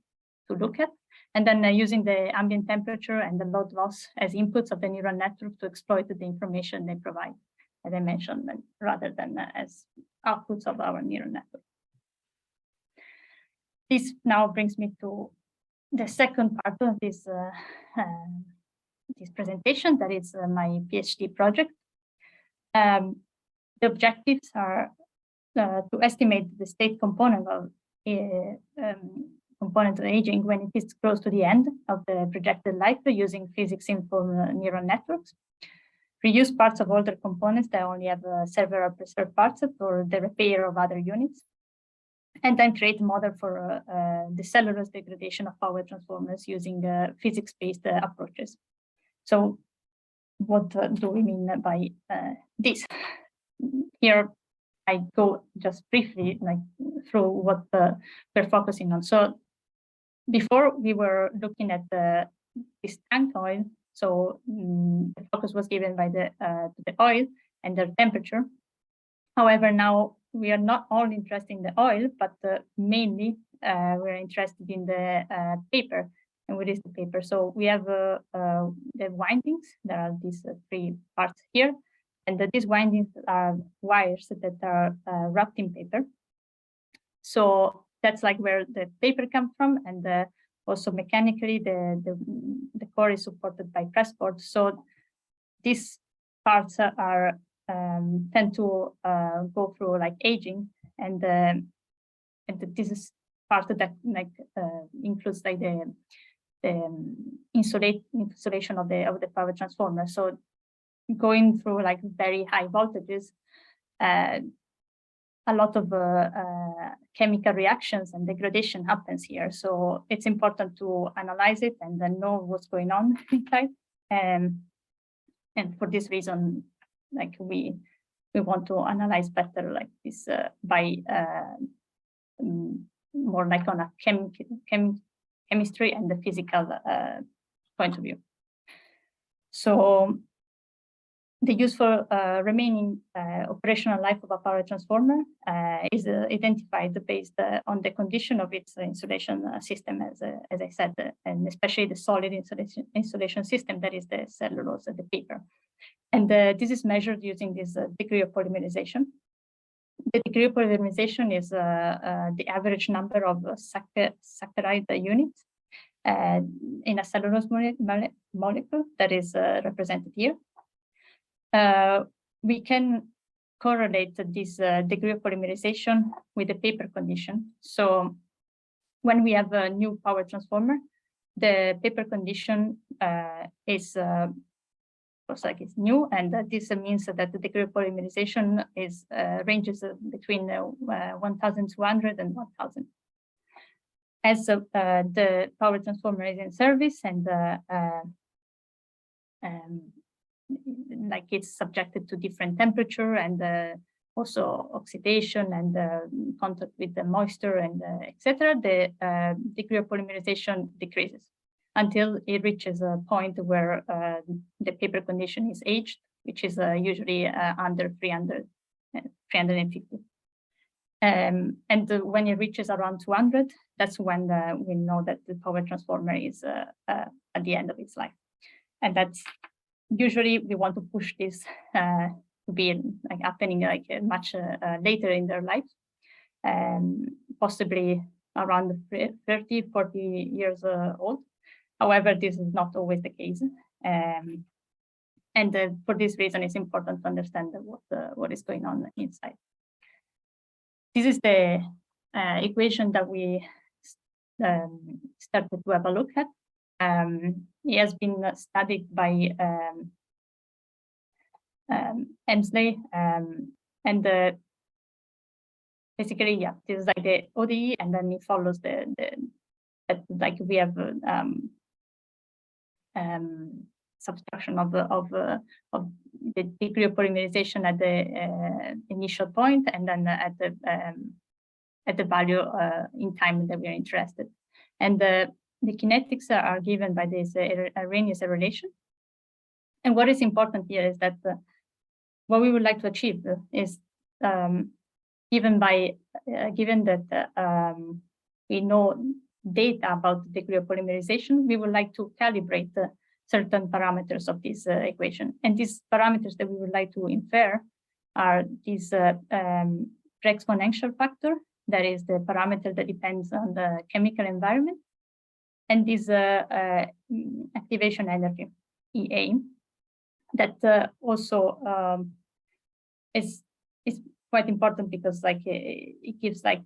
look at. And then using the ambient temperature and the load loss as inputs of the neural network to exploit the information they provide, as I mentioned, rather than as outputs of our neural network. This now brings me to the second part of this this presentation, that is my PhD project. The objectives are to estimate the state component of aging when it is close to the end of the projected life using physics-informed neural networks. reuse parts of older components that only have several preserved parts for the repair of other units, and then create a model for the cellulose degradation of power transformers using physics-based approaches. So what do we mean by this? Here, I go just briefly through what we're focusing on. So before we were looking at this tank oil, so the focus was given by the oil and their temperature. However, now we are not only interested in the oil, but mainly we're interested in the paper. And what is the paper? So we have the windings. There are these three parts here. And these windings are wires that are wrapped in paper. So that's like where the paper comes from. And also mechanically, the core is supported by press boards. So these parts are tend to go through like aging, and this is part of that includes like the insulation of the power transformer. So going through like very high voltages, a lot of chemical reactions and degradation happens here. So it's important to analyze it and then know what's going on inside. And for this reason, like we want to analyze better like this by more like on a chemistry and the physical point of view. So the useful remaining operational life of a power transformer is identified based on the condition of its insulation system, as I said, and especially the solid insulation system, that is the cellulose, the paper. And this is measured using this degree of polymerization. The degree of polymerization is the average number of saccharide units in a cellulose molecule that is represented here. We can correlate this degree of polymerization with the paper condition. So when we have a new power transformer, the paper condition is it's new, and this means that the degree of polymerization is ranges between 1,200 and 1,000. As the power transformer is in service and like it's subjected to different temperature and also oxidation and contact with the moisture and etc., the degree of polymerization decreases until it reaches a point where the paper condition is aged, which is usually under 350. And when it reaches around 200, that's when we know that the power transformer is at the end of its life. And that's usually we want to push this to be like happening like much later in their life, possibly around 30, 40 years old. However, this is not always the case. And for this reason, it's important to understand what is going on inside. This is the equation that we started to have a look at. It has been studied by Emsley, and basically, yeah, this is like the ODE, and then it follows like we have subtraction of the degree of polymerization at the initial point, and then at the value in time that we are interested. And the kinetics are given by this Arrhenius relation. And what is important here is that what we would like to achieve is given that we know data about the degree of polymerization, we would like to calibrate certain parameters of this equation. And these parameters that we would like to infer are this pre-exponential factor, that is the parameter that depends on the chemical environment, and this activation energy, EA, that also is quite important because like it gives like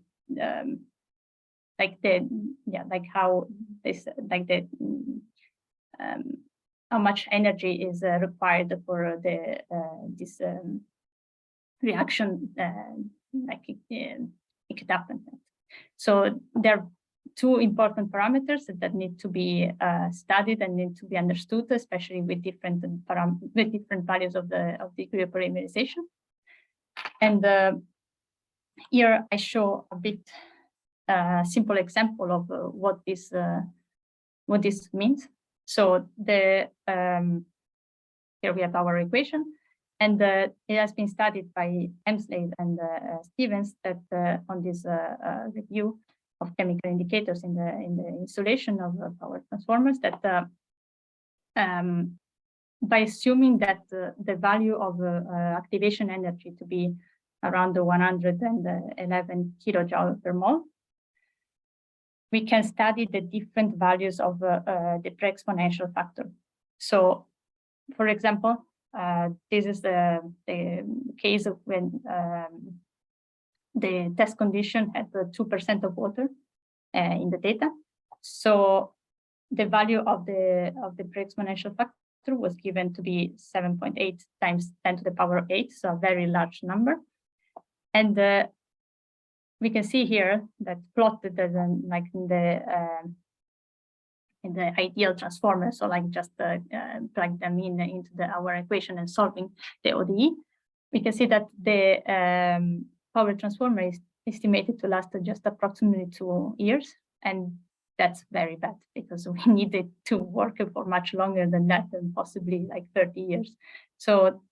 how this like the how much energy is required for the this reaction, like it could happen. So there are two important parameters that need to be studied and need to be understood, especially with different values of the degree of polymerization. And here I show a bit simple example of what this means. So the here we have our equation, and it has been studied by Emslade and Stevens that on this review of chemical indicators in the installation of power transformers, that by assuming that the value of activation energy to be around the 111 kilojoule per mole, we can study the different values of the pre-exponential factor. So, for example, this is the case of when the test condition had 2% of water in the data. So the value of the pre-exponential factor was given to be 7.8 times 10 to the power 8, so a very large number. And we can see here that plotted as like in the ideal transformer, so like just plug them into our equation and solving the ODE, we can see that the power transformer is estimated to last just approximately 2 years, and that's very bad because we need it to work for much longer than that, and possibly like 30 years. So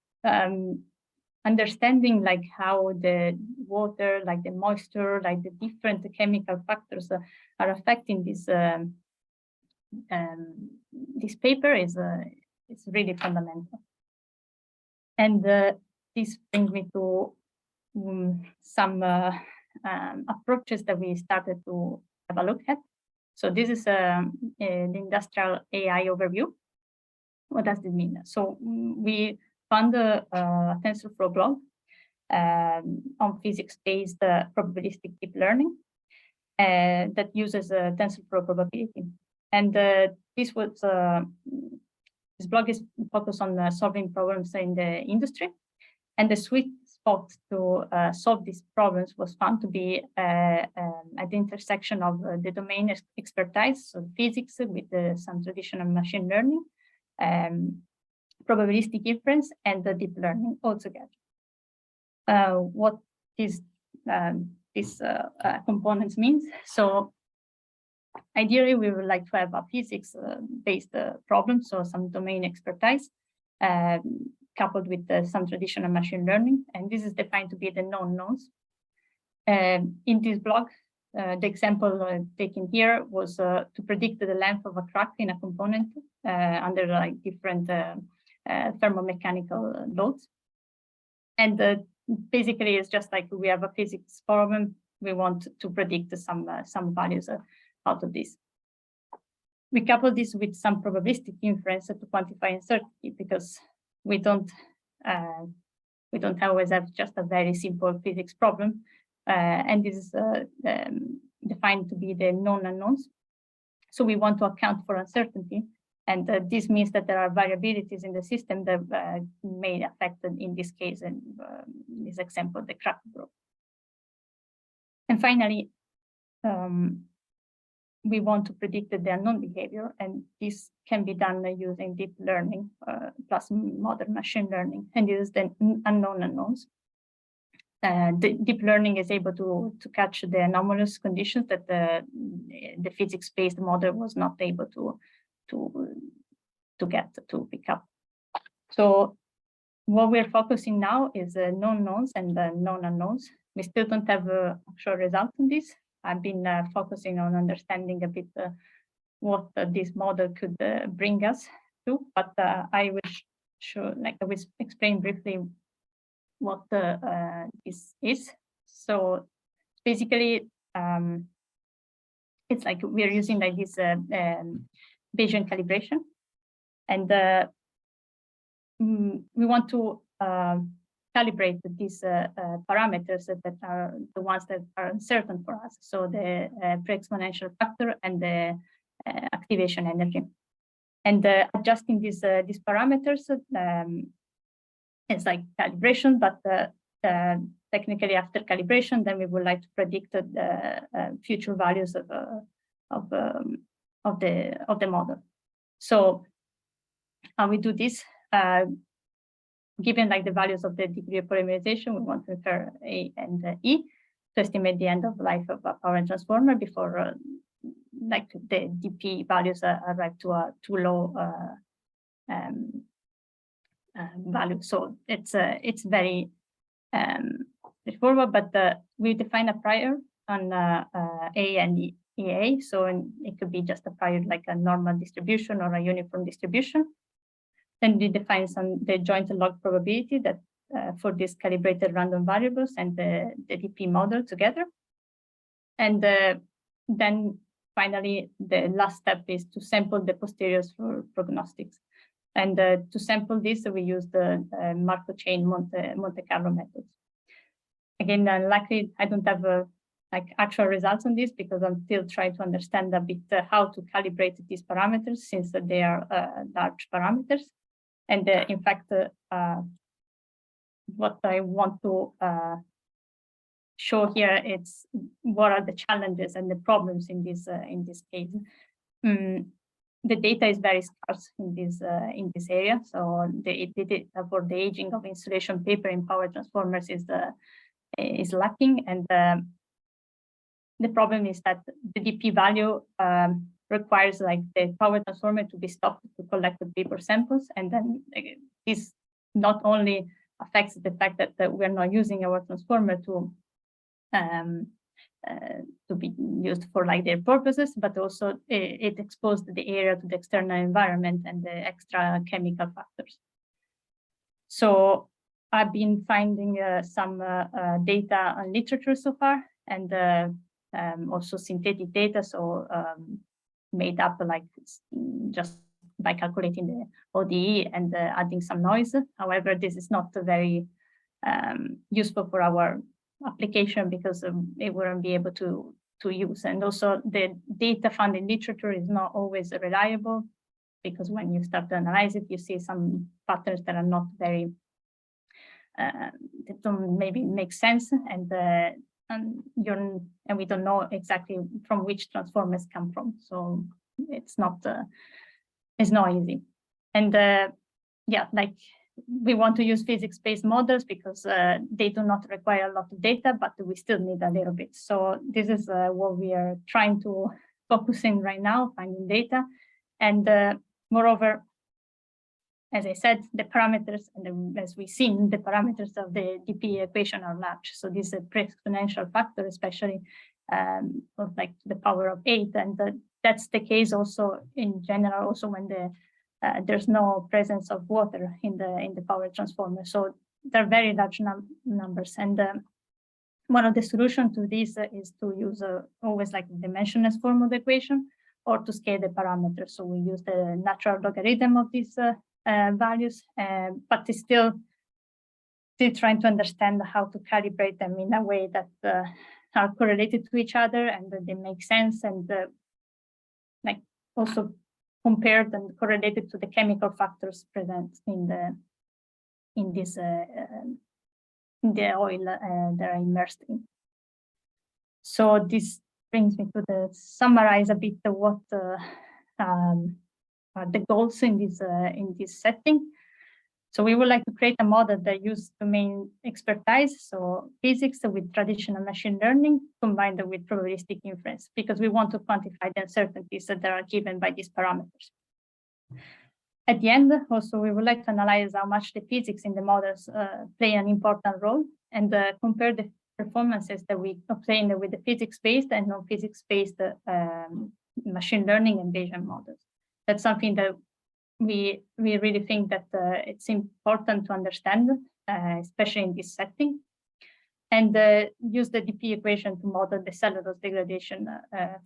understanding like how the water, like the moisture, like the different chemical factors are affecting this this paper is really fundamental. And this brings me to some approaches that we started to have a look at. So this is the industrial AI overview. What does this mean? So we found a TensorFlow blog on physics-based probabilistic deep learning that uses TensorFlow probability. And this blog is focused on solving problems in the industry. And the sweet spot to solve these problems was found to be at the intersection of the domain expertise, so physics with some traditional machine learning, probabilistic inference, and the deep learning altogether. What these components means. So ideally, we would like to have a physics-based problem, so some domain expertise, coupled with some traditional machine learning, and this is defined to be the known knowns. In this blog, the example taken here was to predict the length of a crack in a component under like different thermomechanical loads. And basically, it's just like we have a physics problem. We want to predict some values out of this. We couple this with some probabilistic inference to quantify uncertainty, because we don't always have just a very simple physics problem, and this is defined to be the known unknowns. So we want to account for uncertainty, and this means that there are variabilities in the system that may affect, in this case, in this example, the crack broke. And finally, we want to predict the unknown behavior, and this can be done using deep learning plus modern machine learning, and this is the unknown unknowns. The deep learning is able to catch the anomalous conditions that the physics-based model was not able to pick up. So what we're focusing now is known knowns and known unknowns. We still don't have actual result on this. I've been focusing on understanding a bit what this model could bring us to, but I will explain briefly what this is. So basically, it's like we're using like this Bayesian calibration, and we want to calibrate these parameters that are the ones that are uncertain for us. So the pre-exponential factor and the activation energy. And adjusting these parameters it's like calibration, but technically after calibration, then we would like to predict the future values of the model. So how we do this? Given like the values of the degree of polymerization, we want to infer A and E to estimate the end of life of a power transformer before like the DP values arrive to a too low value. So it's very straightforward, but we define a prior on A and EA. So it could be just a prior like a normal distribution or a uniform distribution. Then we define the joint log probability that for these calibrated random variables and the DP model together. And then finally, the last step is to sample the posteriors for prognostics. And to sample this, we use the Markov chain Monte Carlo methods. Again, luckily, I don't have like actual results on this because I'm still trying to understand a bit how to calibrate these parameters since they are large parameters. And in fact, what I want to show here is what are the challenges and the problems in this case. The data is very scarce in this area, so the data for the aging of insulation paper in power transformers is lacking, and the problem is that the DP value requires like the power transformer to be stopped to collect the paper samples, and then this not only affects the fact that we're not using our transformer to be used for like their purposes, but also it exposed the area to the external environment and the extra chemical factors. So I've been finding some data on literature so far, and also synthetic data, so made up like just by calculating the ODE and adding some noise. However, this is not very useful for our application because it wouldn't be able to use. And also the data found in literature is not always reliable because when you start to analyze it, you see some patterns that are not very, that don't maybe make sense, and we don't know exactly from which transformers come from. So it's not easy. And yeah, like we want to use physics-based models because they do not require a lot of data, but we still need a little bit. So this is what we are trying to focus in right now, finding data. And moreover, as I said, the parameters, and as we've seen, the parameters of the DP equation are large. So this is a pre-exponential factor, especially of like the power of 8. And that's the case also in general, also when there's no presence of water in the power transformer. So they're very large numbers. And one of the solutions to this is to use always like the dimensionless form of the equation, or to scale the parameters. So we use the natural logarithm of these values, but it's still trying to understand how to calibrate them in a way that are correlated to each other and that they make sense, and like also compared and correlated to the chemical factors present in the oil that are immersed in. So this brings me to summarize a bit what are the goals in this setting. So we would like to create a model that uses domain expertise, so physics with traditional machine learning combined with probabilistic inference, because we want to quantify the uncertainties that are given by these parameters. At the end, also, we would like to analyze how much the physics in the models play an important role, and compare the performances that we obtain with the physics-based and non-physics-based machine learning and Bayesian models. That's something that we really think that it's important to understand, especially in this setting, and use the DP equation to model the cellulose degradation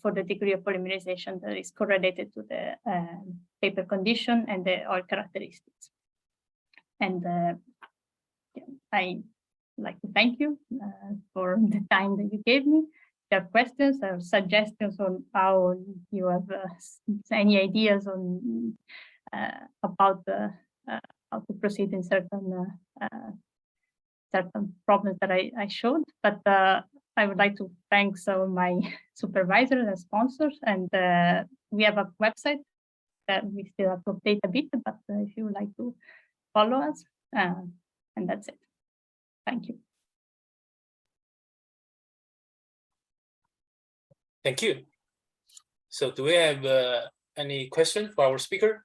for the degree of polymerization that is correlated to the paper condition and the oil characteristics. And I like to thank you for the time that you gave me, you have questions or suggestions on how you have any ideas on about how to proceed in certain problems that I showed. But I would like to thank my supervisors and sponsors, and we have a website that we still have to update a bit, but if you would like to follow us, and that's it. Thank you. Thank you. So do we have any question for our speaker?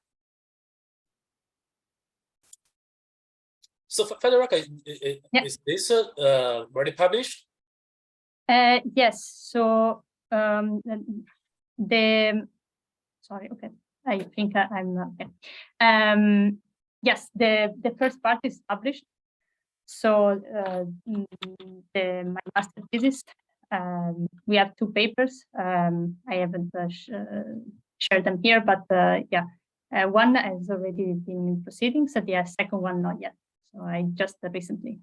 So Federica, is this already published? Yes. So sorry. Okay. I think I'm okay. Yes, the first part is published. So my master thesis, we have 2 papers. I haven't shared them here, but yeah, one has already been in proceedings, so the second one not yet. So I just recently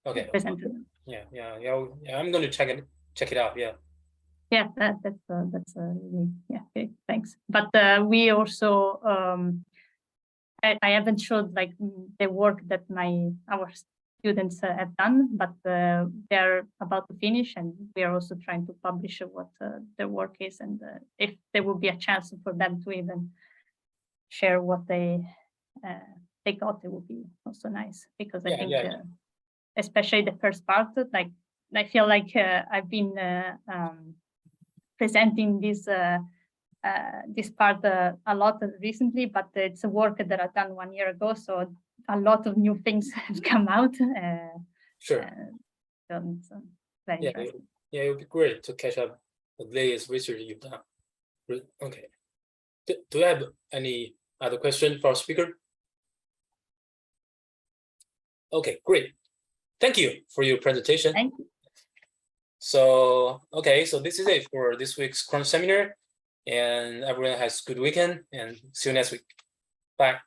presented them. Yeah. I'm going to check it out. Yeah. Yeah, that's really, yeah. Okay, thanks. But we also I haven't showed like the work that our students have done, but they're about to finish, and we are also trying to publish what their work is, and if there will be a chance for them to even share what they got, it would be also nice, because I think especially the first part, like I feel like I've been presenting this part a lot recently, but it's a work that I've done 1 year ago, so a lot of new things have come out. Sure. So very interesting. Yeah, it would be great to catch up the latest research you've done. Okay. Do you have any other question for our speaker? Okay, great. Thank you for your presentation. Thank you. So, okay, so this is it for this week's Cron seminar, and everyone has a good weekend, and see you next week. Bye.